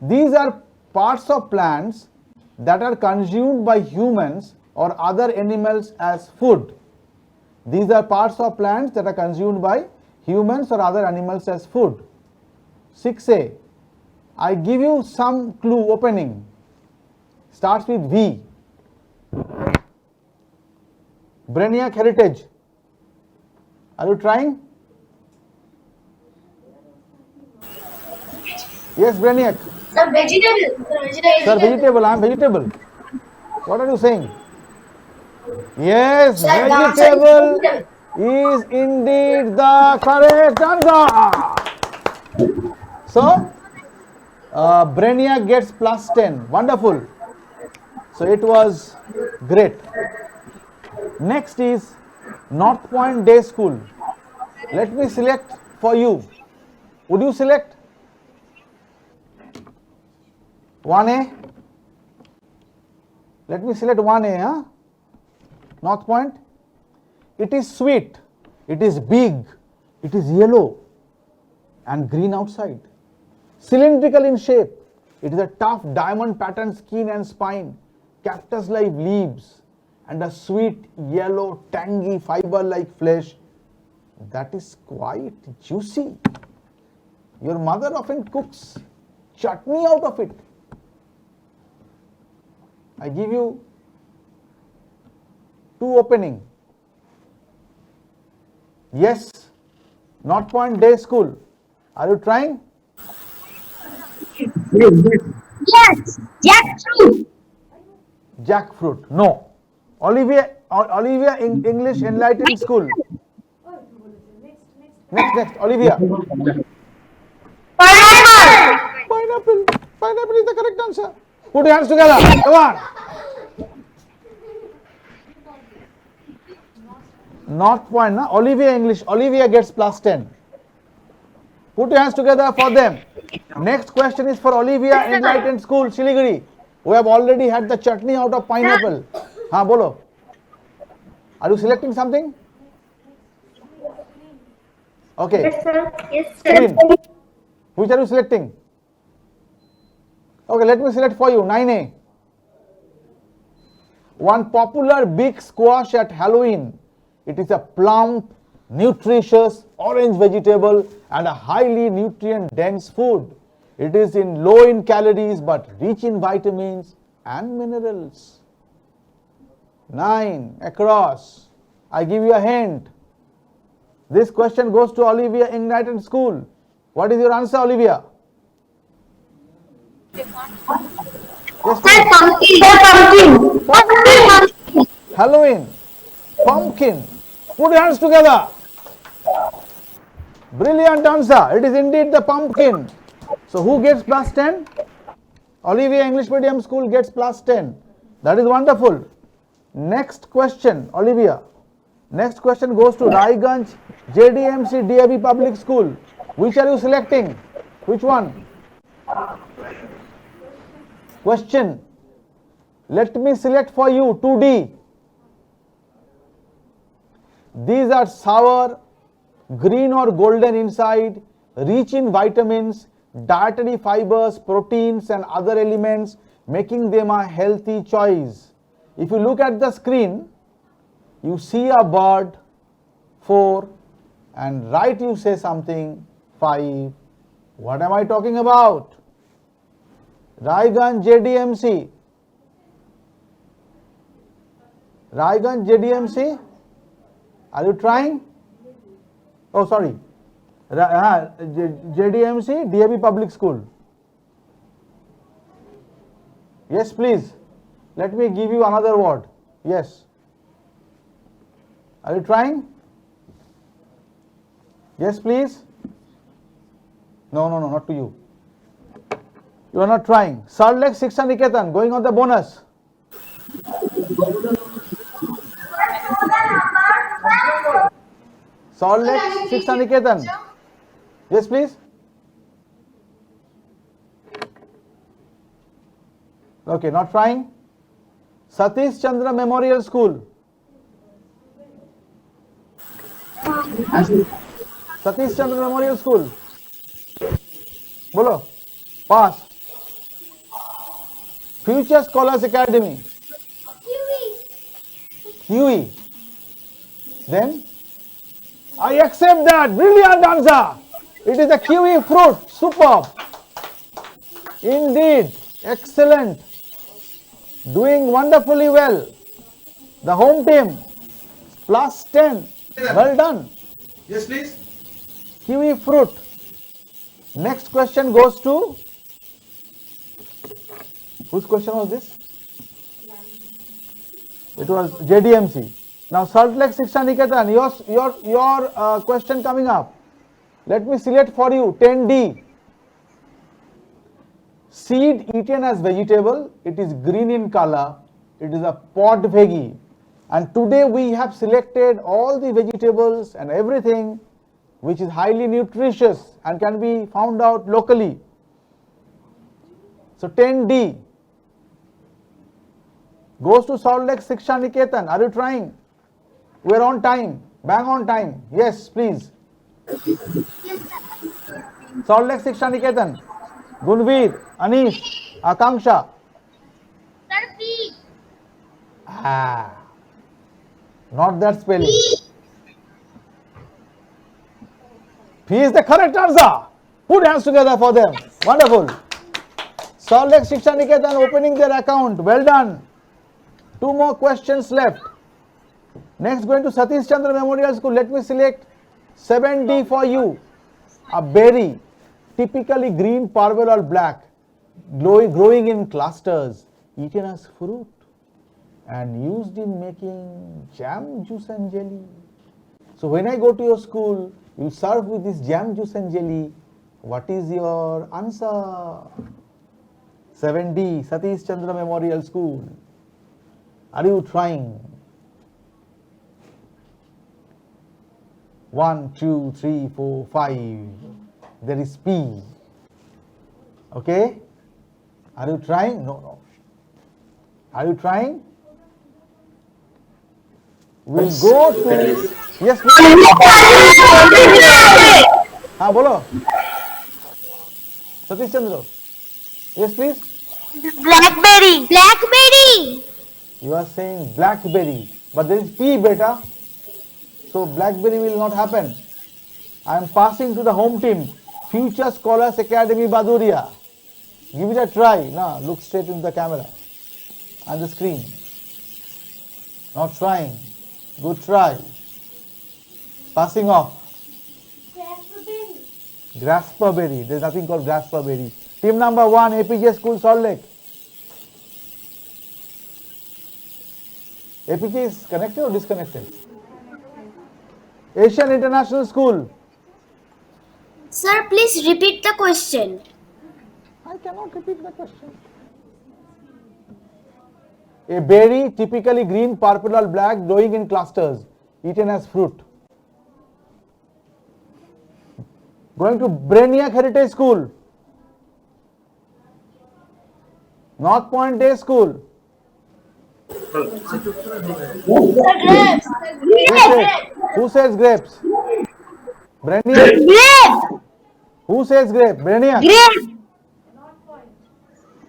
These are parts of plants that are consumed by humans or other animals as food. These are parts of plants that are consumed by humans or other animals as food. 6A. I give you some clue opening. Starts with V. Brainiac Heritage. Are you trying? Yes, Brainiac. Sir, vegetable. Sir, vegetable. I am vegetable. What are you saying? Yes, vegetable is indeed the correct answer. So, Brainiac gets plus 10. Wonderful. So, it was great. Next is North Point Day School. Let me select for you. Would you select? 1A. Let me select 1A. North Point. It is sweet. It is big. It is yellow and green outside. Cylindrical in shape. It is a tough diamond patterned skin and spine. Cactus-like leaves and a sweet yellow tangy fiber-like flesh that is quite juicy. Your mother often cooks chutney out of it. I give you 2 opening. Yes, North Point Day School. Are you trying? Yes. Jackfruit. Jackfruit. No. Olivia English Enlightened School. Next. Olivia. Pineapple. Pineapple is the correct answer. Put your hands together. Come on. North Point, na? Olivia English. Olivia gets plus 10. Put your hands together for them. Next question is for Olivia Enlightened School, Siliguri. We have already had the chutney out of pineapple. Bolo. Are you selecting something? Okay. Yes, sir. Screen. Which are you selecting? Okay, let me select for you. 9A. one popular big squash at Halloween. It is a plump, nutritious orange vegetable and a highly nutrient dense food. It is low in calories but rich in vitamins and minerals. 9 across. I give you a hint. This question goes to Olivia Ignited School. What is your answer, Olivia? Yes, Pumpkin. Halloween. Pumpkin. Put your hands together. Brilliant answer. It is indeed the pumpkin. So who gets plus 10? Olivia English Medium School gets plus 10. That is wonderful. Next question, Olivia. Next question goes to Raiganj JDMC DAB Public School. Which are you selecting? Which one? Question. Let me select for you 2D. These are sour, green or golden inside, rich in vitamins, dietary fibers, proteins and other elements, making them a healthy choice. If you look at the screen, you see a bird, 4, and right you say something, 5. What am I talking about? Raiganj JDMC. Raiganj JDMC. Are you trying? Oh, sorry. JDMC DAB Public School. Yes, please. Let me give you another word. Yes. Are you trying? Yes, please. No, not to you. You are not trying. Salt Lake Shiksha Niketan, going on the bonus. Salt Lake Shiksha Niketan. Yes, please. Okay, not trying. Satish Chandra Memorial School. Satish Chandra Memorial School. Bolo. Pass. Future Scholars Academy. Kiwi. Then I accept that. Brilliant answer. It is a kiwi fruit. Superb. Indeed. Excellent. Doing wonderfully well. The home team plus 10. Well done. Yes, please. Kiwi fruit. Next question goes to, whose question was this? It was JDMC. Now Salt Lake Shiksha Niketan, your question coming up. Let me select for you 10D. Seed eaten as vegetable. It is green in color. It is a pod veggie. And today we have selected all the vegetables and everything which is highly nutritious and can be found out locally. So 10D goes to Salt Lake Shiksha Niketan. Are you trying? We are on time. Bang on time. Yes, please. Salt Lake Shiksha Niketan. Gunveer, Anish, Akanksha. Not that spelling. P is the correct answer. Put hands together for them. Wonderful. Salt Lake Shiksha Niketan opening their account. Well done. 2 more questions left. Next going to Satish Chandra Memorial School. Let me select 7D for you. A berry, typically green, purple or black, growing in clusters, eaten as fruit and used in making jam, juice and jelly. So when I go to your school, you serve with this jam, juice and jelly. What is your answer? 7D, Satish Chandra Memorial School. Are you trying? 1, 2, 3, 4, 5. There is P. Okay? Are you trying? No. Are you trying? We'll go to... Yes, please. Bolo. Satish Chandra. Yes, please. Blackberry. You are saying blackberry, but there is P beta, so blackberry will not happen. I am passing to the home team, Future Scholars Academy Baduria. Give it a try. Now look straight into the camera and the screen. Not trying. Good try. Passing off. Grasperberry. There is nothing called grasperberry. Team number 1, APJ School, Salt Lake. APJ is connected or disconnected? Asian International School. Sir, please repeat the question. I cannot repeat the question. A berry, typically green, purple or black, growing in clusters, eaten as fruit. Going to Brainiac Heritage School. North Point Day School. Grapes. Who says grapes? Brainiac. Grape. Who says grape? Brainiac. Grape.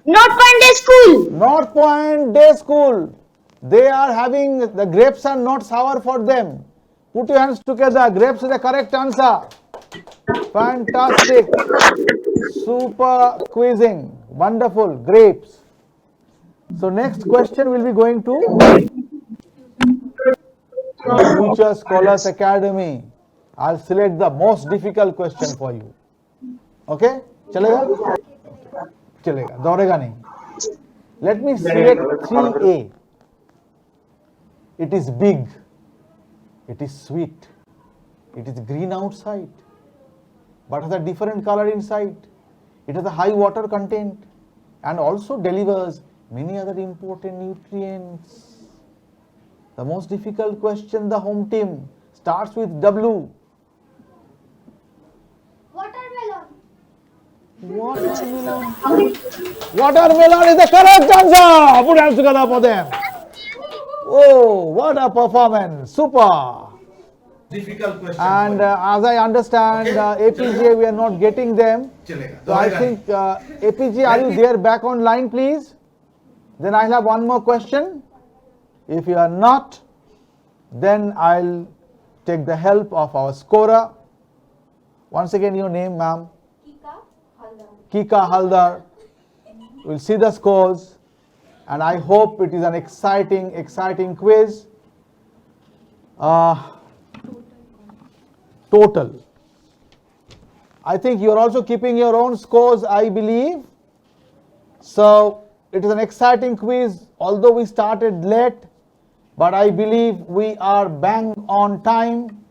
North Point Day School. North Point Day School. They are having, the grapes are not sour for them. Put your hands together. Grapes is the correct answer. Fantastic. Super quizzing. Wonderful. Grapes. So next question will be going to Future Scholars Academy. I'll select the most difficult question for you. Okay? Chalega? Chalega. Daurega nahi. Let me select 3A. It is big. It is sweet. It is green outside, but has a different color inside. It has a high water content and also delivers many other important nutrients. The most difficult question, the home team, starts with W. Watermelon. Watermelon. Watermelon is the correct answer. Put hands together for them. Oh, what a performance. Super. Difficult question. And as I understand, APJ, we are not getting them. So I think, APJ, are you there back on line, please? Then I'll have one more question. If you are not, then I'll take the help of our scorer. Once again, your name, ma'am? Kika Haldar. We'll see the scores, and I hope it is an exciting quiz. Total. I think you are also keeping your own scores, I believe. So it is an exciting quiz, although we started late, but I believe we are bang on time.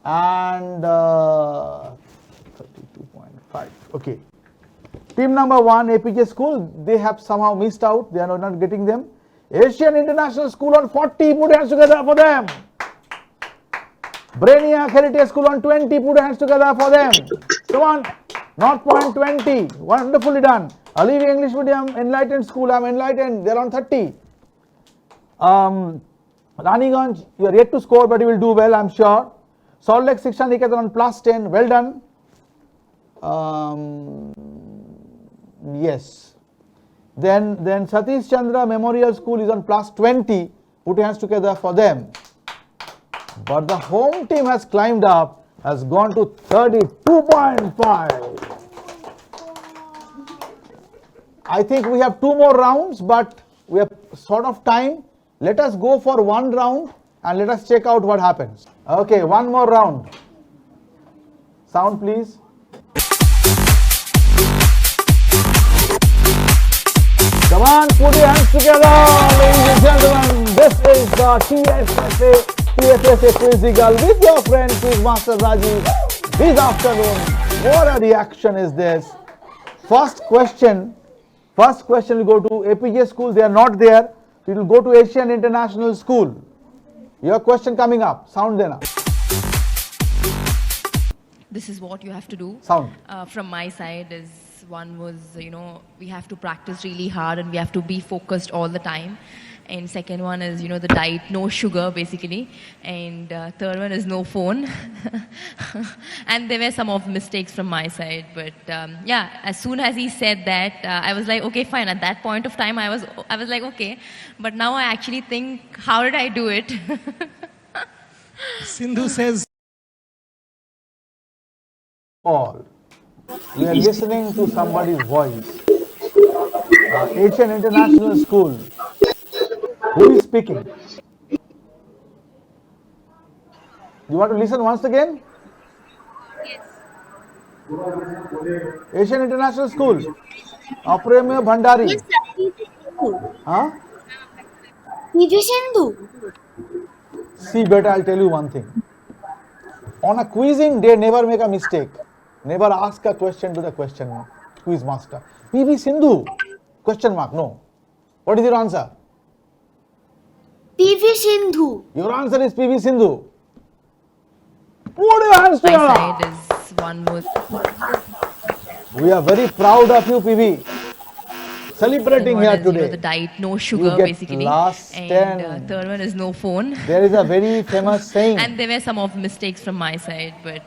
And 32.5. Okay. Team number 1, APJ School, they have somehow missed out. They are not getting them. Asian International School on 40. Put hands together for them. Brainiac Heritage School on 20. Put hands together for them. Come on. North Point 20. Wonderfully done. Olivia English Medium Enlightened School. I'm enlightened. They're on 30. Raniganj, you are yet to score, but you will do well, I'm sure. Salt Lake Shiksha Niketan on plus 10. Well done. Yes. Then Satish Chandra Memorial School is on plus 20. Put your hands together for them. But the home team has climbed up, has gone to 32.5. I think we have 2 more rounds, but we have sort of time. Let us go for 1 round and let us check out what happens. Okay, 1 more round. Sound please. Come on, put your hands together, ladies and gentlemen. This is the TFSA Quiz Eagle with your friend Quiz Master Rajiv. This afternoon, what a reaction is this? First question will go to APJ School. They are not there. It will go to Asian International School. Your question coming up. Sound dena. This is what you have to do. Sound. From my side is one was, we have to practice really hard and we have to be focused all the time. and second one is, the diet, no sugar basically, and third one is no phone. And there were some of mistakes from my side, but yeah, as soon as he said that, I was like, okay, fine. At that point of time, I was like, okay, but now I actually think, how did I do it? Sindhu says, all. We are listening to somebody's voice. Asian International School. Who is speaking? You want to listen once again? Yes. Asian International School. Apremya Bhandari. Yes, sir. Huh? PV Sindhu. See, beta, I'll tell you one thing. On a quizzing day, never make a mistake. Never ask a question to the quiz master. PV Sindhu? Question mark, no. What is your answer? PV Sindhu. Your answer is PV Sindhu. Put your hands My together. side is one more. We are very proud of you, PV. Celebrating One here is, today. the diet, no You sugar get basically, last and 10. third one is no phone. There is a very famous saying. And there were some of mistakes from my side, but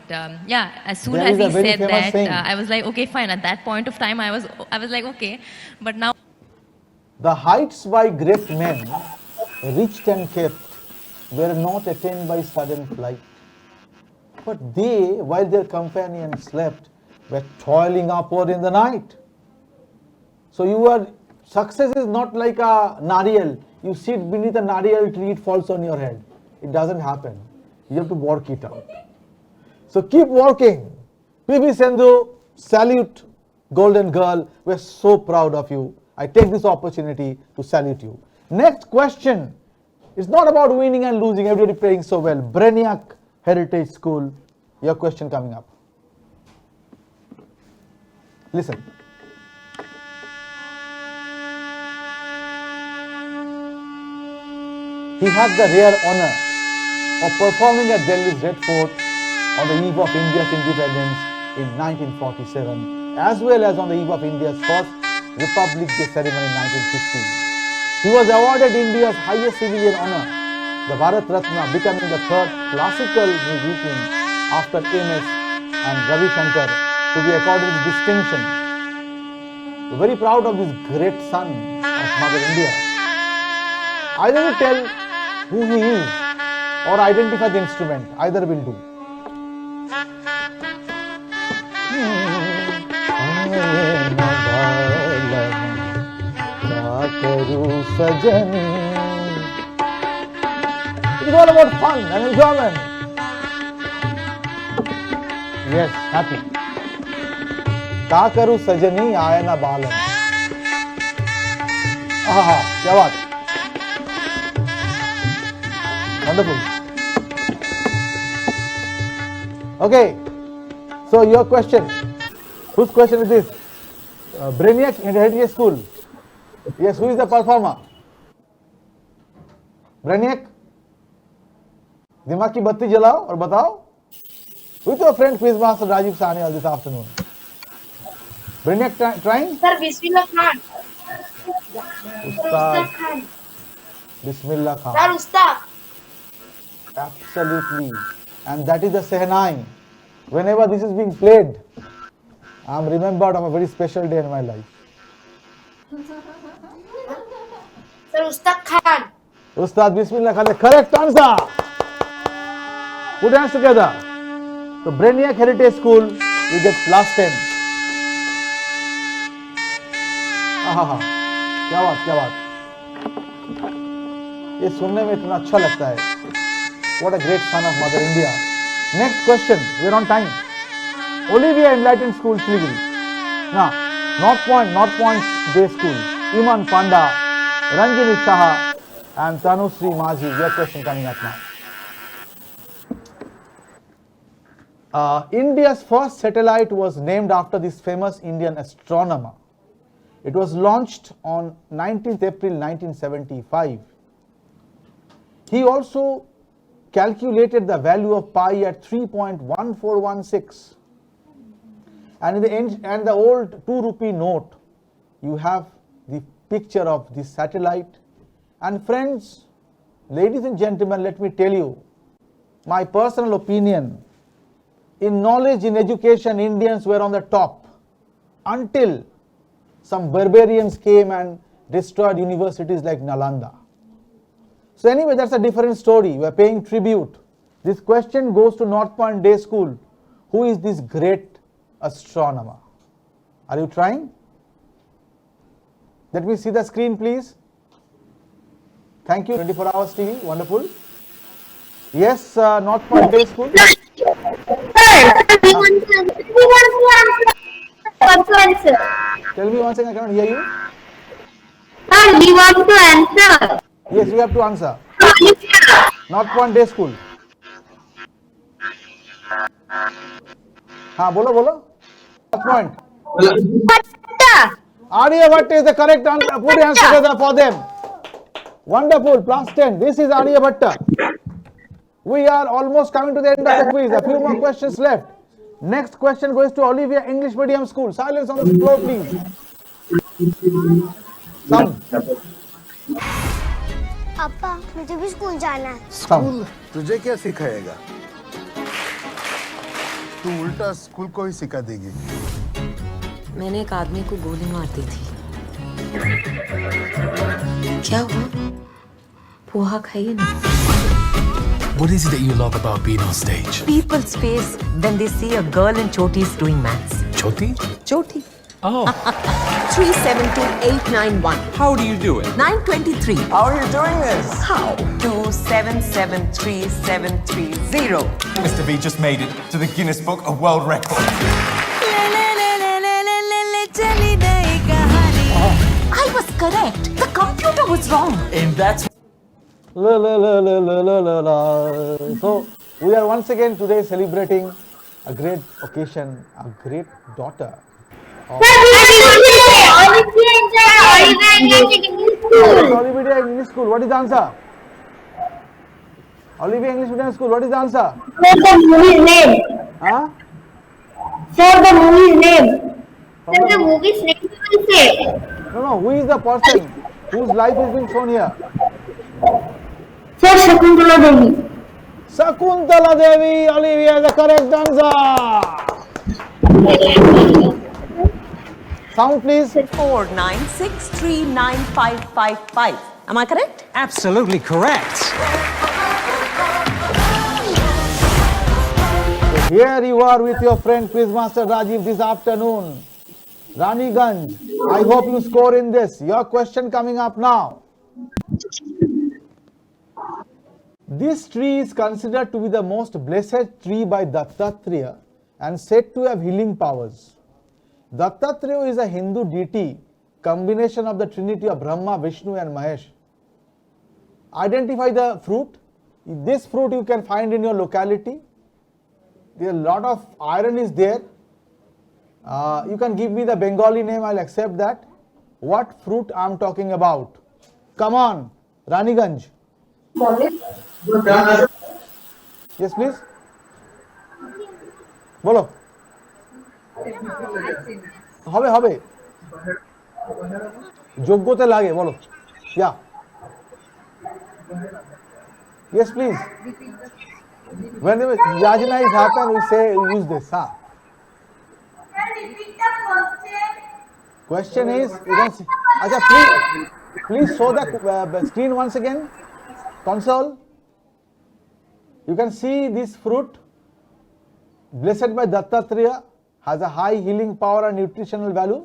yeah, as soon There as is a he very said famous that, saying. I was like, okay, fine. At that point of time, I was like, okay, but now. The heights by great men, reached and kept, were not attained by sudden flight. But they, while their companions slept, were toiling upward in the night. So success is not like a nariyal. You sit beneath a nariyal tree, it falls on your head. It doesn't happen. You have to work it out. So keep working. PV Sindhu, salute, golden girl. We're so proud of you. I take this opportunity to salute you. Next question. It's not about winning and losing. Everybody playing so well. Brainiac Heritage School. Your question coming up. Listen. He had the rare honor of performing at Delhi's Red Fort on the eve of India's independence in 1947, as well as on the eve of India's first Republic Day ceremony in 1950. He was awarded India's highest civilian honor, the Bharat Ratna, becoming the third classical musician after MS and Ravi Shankar to be accorded this distinction. We're very proud of this great son of Mother India. Either you tell who he is or identify the instrument, either will do. It is all about fun and enjoyment. Yes, happy. का करूं सजनी आया ना बालन. आहा, क्या बात. Wonderful. Okay, so your question. Whose question is this? Brainiac Heritage School. Yes, who is the performer? Brainiac? दिमाग की बत्ती जलाओ और बताओ. With your friend Quizmaster Rajiv Sahni this afternoon. Brainiac trying? Sir, Bismillah Khan. Ustad. Bismillah Khan. Sir, Ustad. Absolutely. And that is the Sehnai. Whenever this is being played, I am remembered of a very special day in my life. Sir, Ustad Khan. Ustad Bismillah Khan, the correct answer. Put hands together. So Brainiac Heritage School, you get plus 10. आहा, क्या बात, क्या बात. ये सुनने में इतना अच्छा लगता है. What a great son of Mother India. Next question, we are on time. Olivia Enlightened School, Siliguri. Now, North Point Day School, Iman Panda, Ranjini Shah, and Tanusri Mazhi. Your question coming up now. India's first satellite was named after this famous Indian astronomer. It was launched on 19th April 1975. He also calculated the value of pi at 3.1416. And in the old 2 rupee note, you have the picture of this satellite And friends, ladies and gentlemen, let me tell you my personal opinion. In knowledge, in education, Indians were on the top until some barbarians came and destroyed universities like Nalanda. So anyway, that's a different story. We are paying tribute. This question goes to North Point Day School. Who is this great astronomer? Are you trying? Let me see the screen, please. Thank you. 24 Hours TV. Wonderful. Yes, North Point Day School. Tell me one second, I cannot hear you. Sir, we want to answer. Yes, you have to answer. North Point Day School. हाँ बोलो बोलो. North Point. Aryabhatta is the correct answer. Put your hands together for them. Wonderful. Plus 10. This is Aryabhatta. We are almost coming to the end of the quiz. A few more questions left. Next question goes to Olivia English Medium School. Silence on the floor, please. Sound. पापा मुझे भी school जाना है। Sound. तुझे क्या सिखाएगा? तू उल्टा स्कूल को ही सिखा देगी। मैंने एक आदमी को गोली मार दी थी। क्या हुआ? पोहा खाइए ना। What is it that you love about being on stage? People's face when they see a girl in chotis doing maths. Choti? Choti. Oh. 372891. How do you do it? 923. How are you doing this? How? 2773730. Mr. B just made it to the Guinness Book of World Records. I was correct. The computer was wrong. And that's La, la, la, la, la, la, la, la. So, we are once again today celebrating a great occasion, a great daughter. Olivia English School, what is the answer? Olivia English Medium School, what is the answer? Sir, the movie's name. Huh? Sir, the movie's name. Sir, the movie's name will say. No, who is the person whose life is being shown here? Sir, Shakuntala Devi. Shakuntala Devi, Olivia is the correct answer. Sound please. 496395555. Am I correct? absolutely correct. So here you are with your friend Quizmaster Rajiv this afternoon. Raniganj, I hope you score in this. Your question coming up now. This tree is considered to be the most blessed tree by Dattatreya and said to have healing powers. Dattatreya is a Hindu deity, combination of the trinity of Brahma, Vishnu and Mahesh. Identify the fruit. This fruit you can find in your locality. There a lot of iron is there. You can give me the Bengali name, I'll accept that. What fruit I am talking about? Come on, Raniganj. Yes, please. Bolo. হবে যোগ্যতা লাগে বলো yeah yes please whenever yajna is happen we say use this question is you can see acha please show the screen once again console you can see this fruit blessed by Dattatreya has a high healing power and nutritional value.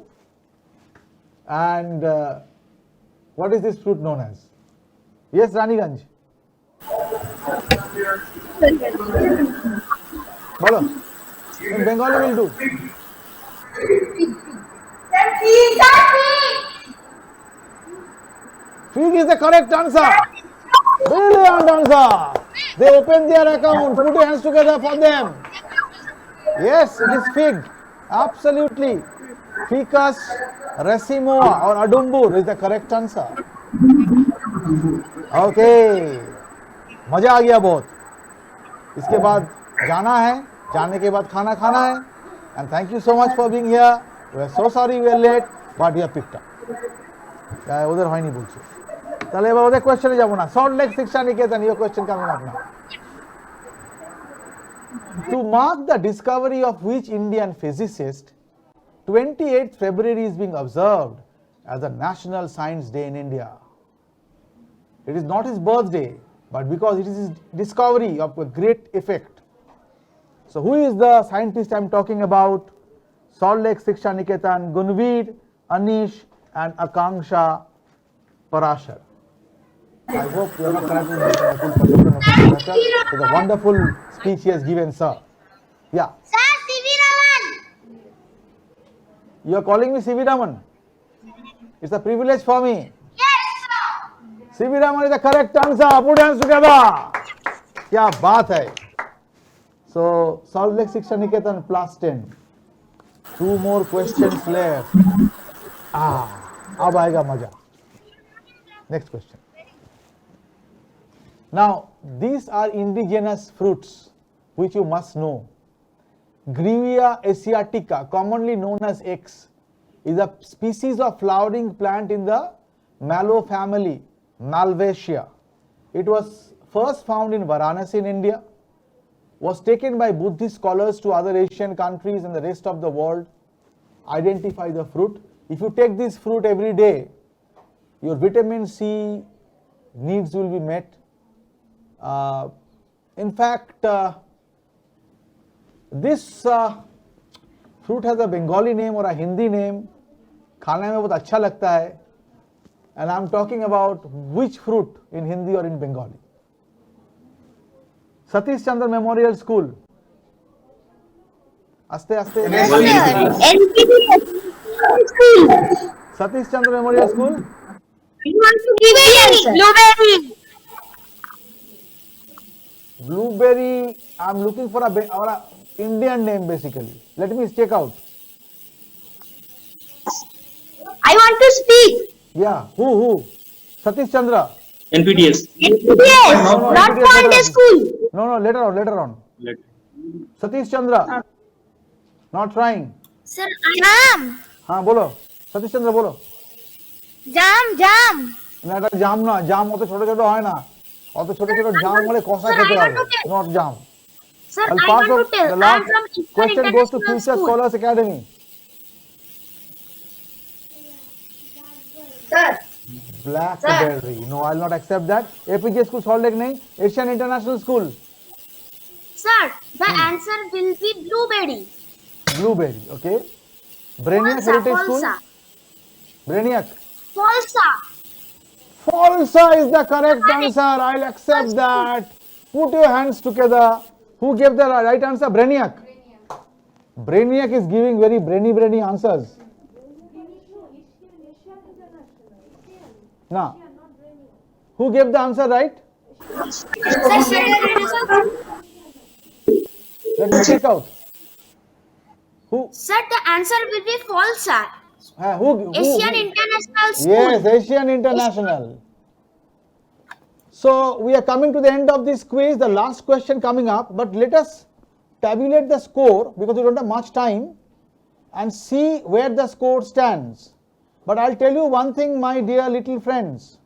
And what is this fruit known as? Yes, Raniganj. Bolo. In Bengali will do. Fig is the correct answer. Brilliant answer. They open their account. Put your hands together for them. Yes, it is fig. Absolutely. Ficus racemoa or adumbur is the correct answer. Okay. मजा आ गया बहुत. इसके बाद जाना है. जाने के बाद खाना खाना है. And thank you so much for being here. We are so sorry we are late, but we are picked up. उधर है नहीं बोलते. তাহলে এবার ওদের কোয়েশ্চেনে যাবো না। সল্ট লেক শিক্ষা নিকেতন, your question coming up now. To mark the discovery of which Indian physicist, 28th February is being observed as a National Science Day in India. It is not his birthday, but because it is his discovery of a great effect. So who is the scientist I am talking about? Salt Lake Shiksha Niketan, Gunveer, Anish and Akanksha Parashar. I hope you are not correcting the full position of Parashar. It's a wonderful speech he has given, sir. Yeah. Sir, C.V. Raman. You are calling me C.V. Raman? It's a privilege for me. Yes, sir. C.V. Raman is the correct answer. Put hands together. क्या बात है. So Salt Lake Shiksha Niketan plus 10. 2 more questions left. अब आएगा मजा. Next question. Now these are indigenous fruits which you must know. Grevia asiatica, commonly known as X, is a species of flowering plant in the mallow family, Malvaceae. It was first found in Varanasi in India, was taken by Buddhist scholars to other Asian countries and the rest of the world. Identify the fruit. If you take this fruit every day, your vitamin C needs will be met. In fact, this fruit has a Bengali name or a Hindi name. खाने में बहुत अच्छा लगता है. And I am talking about which fruit in Hindi or in Bengali. Satish Chandra Memorial School. Aste aste. Satish Chandra Memorial School. Blueberry. Blueberry. I am looking for a Indian name basically. Let me check out. I want to speak. Yeah. Who? Satish Chandra. NPTS. Yes, No, not NPTS for the school. No, later on. Satish Chandra. Not trying. Sir, I am. हाँ बोलो. Satish Chandra बोलो. Jam. না এটা জাম না, জাম অত ছোট ছোট হয় না, অত ছোট ছোট জাম হলে কষা খেতে হবে, not jump. Sir, I'll I pass want on. to tell. The I am last from Eastern question goes to International Future School. Scholars Academy. Sir. Blackberry. No, I'll not accept that. APJ School Salt Lake नहीं, Asian International School. Sir, the answer will be blueberry. Blueberry, okay. Brainiac Heritage School. Brainiac. Falsa is the correct answer. I'll accept that. Put your hands together. Who gave the right answer? Brainiac. Brainiac is giving very brainy answers. Now, who gave the answer right? Let me check out. Who? Sir, the answer will be false, sir. Who? Asian International School. Yes, Asian International. So we are coming to the end of this quiz, the last question coming up, but let us tabulate the score because we don't have much time and see where the score stands. But I'll tell you one thing, my dear little friends.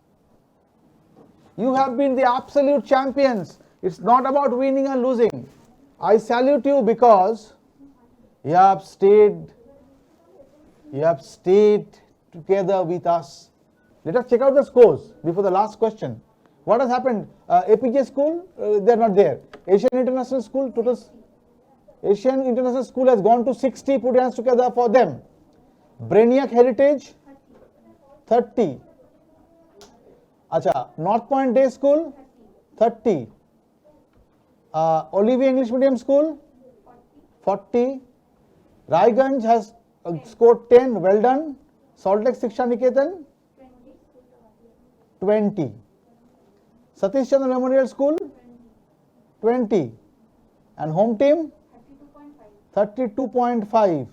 You have been the absolute champions. It's not about winning and losing. I salute you because you have stayed together with us. Let us check out the scores before the last question. What has happened? APJ School, they are not there. Asian International School, Asian International School has gone to 60. Put hands together for them. Brainiac Heritage, 30. Acha, North Point Day School, 30. Olivier English Medium School, 40. Raiganj has scored 10. Well done. Salt Lake Shiksha Niketan, 20. Satish Chandra Memorial School, 20. And home team, 32.5.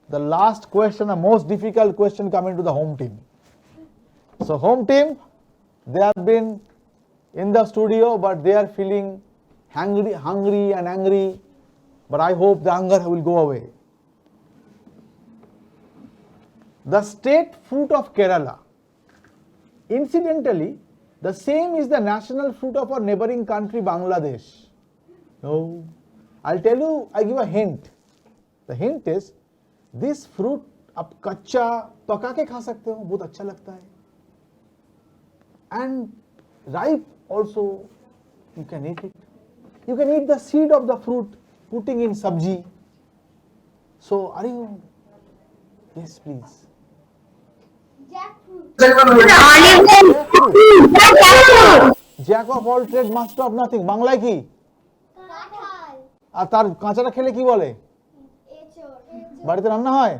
The last question, the most difficult question coming to the home team. So home team, they have been in the studio, but they are feeling hungry and angry. But I hope the anger will go away. The state fruit of Kerala. Incidentally, The same is the national fruit of our neighboring country Bangladesh. No. I'll tell you, I give a hint. The hint is, this fruit आप कच्चा पका के खा सकते हो, बहुत अच्छा लगता है. And ripe also, you can eat it. You can eat the seed of the fruit, putting in sabji. So, are you? Yes, please. Jack of all trades, master of nothing. বাংলায় কি? আর তার কাঁচাটা খেলে কি বলে? বাড়িতে রান্না হয়?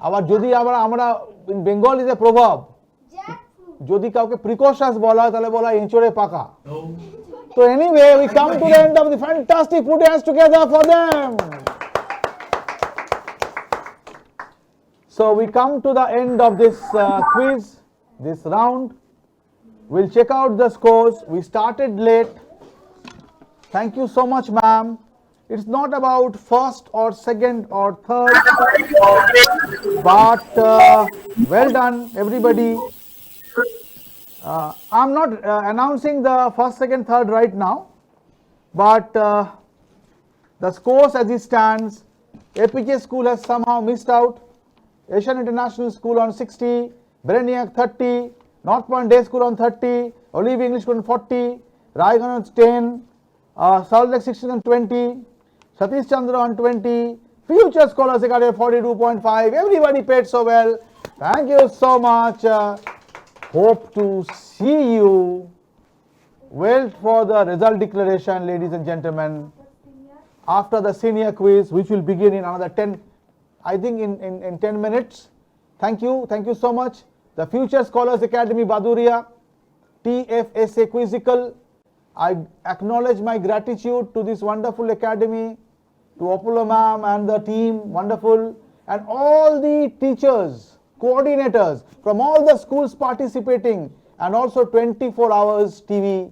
আবার যদি আমরা in Bengal is a proverb. যদি কাউকে precocious বলা হয় তাহলে বলা হয় এঁচড়ে পাকা. So anyway, we come to the end of the fantastic, put your hands together for them. So we come to the end of this quiz, this round. We'll check out the scores. We started late. Thank you so much, ma'am. It's not about first or second or third, but well done, everybody. I'm not announcing the first, second, third right now, but the scores as it stands, APJ school has somehow missed out. Asian International School on 60, Brainiac 30, North Point Day School on 30, Olive English School on 40, Raigan on 10, Salt Lake 16 on 20, Satish Chandra on 20, Future Scholars Academy 42.5. Everybody paid so well. Thank you so much. Hope to see you. Wait for the result declaration, ladies and gentlemen, after the senior quiz, which will begin in another 10, I think in 10 minutes. Thank you so much. The Future Scholars Academy Baduria, TFSA Quizzical. I acknowledge my gratitude to this wonderful academy, to Apollo ma'am and the team, wonderful, and all the teachers, coordinators from all the schools participating, and also 24 hours TV.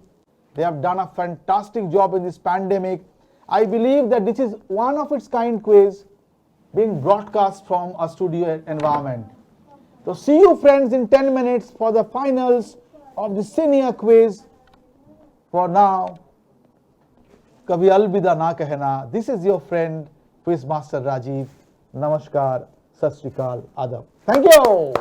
They have done a fantastic job in this pandemic. I believe that this is one of its kind quiz being broadcast from a studio environment. So see you friends in 10 minutes for the finals of the senior quiz. For now, kabhi alvida na kehna. This is your friend, Quiz Master Rajiv. Namaskar, Sat Sri Akal, Adab. Thank you.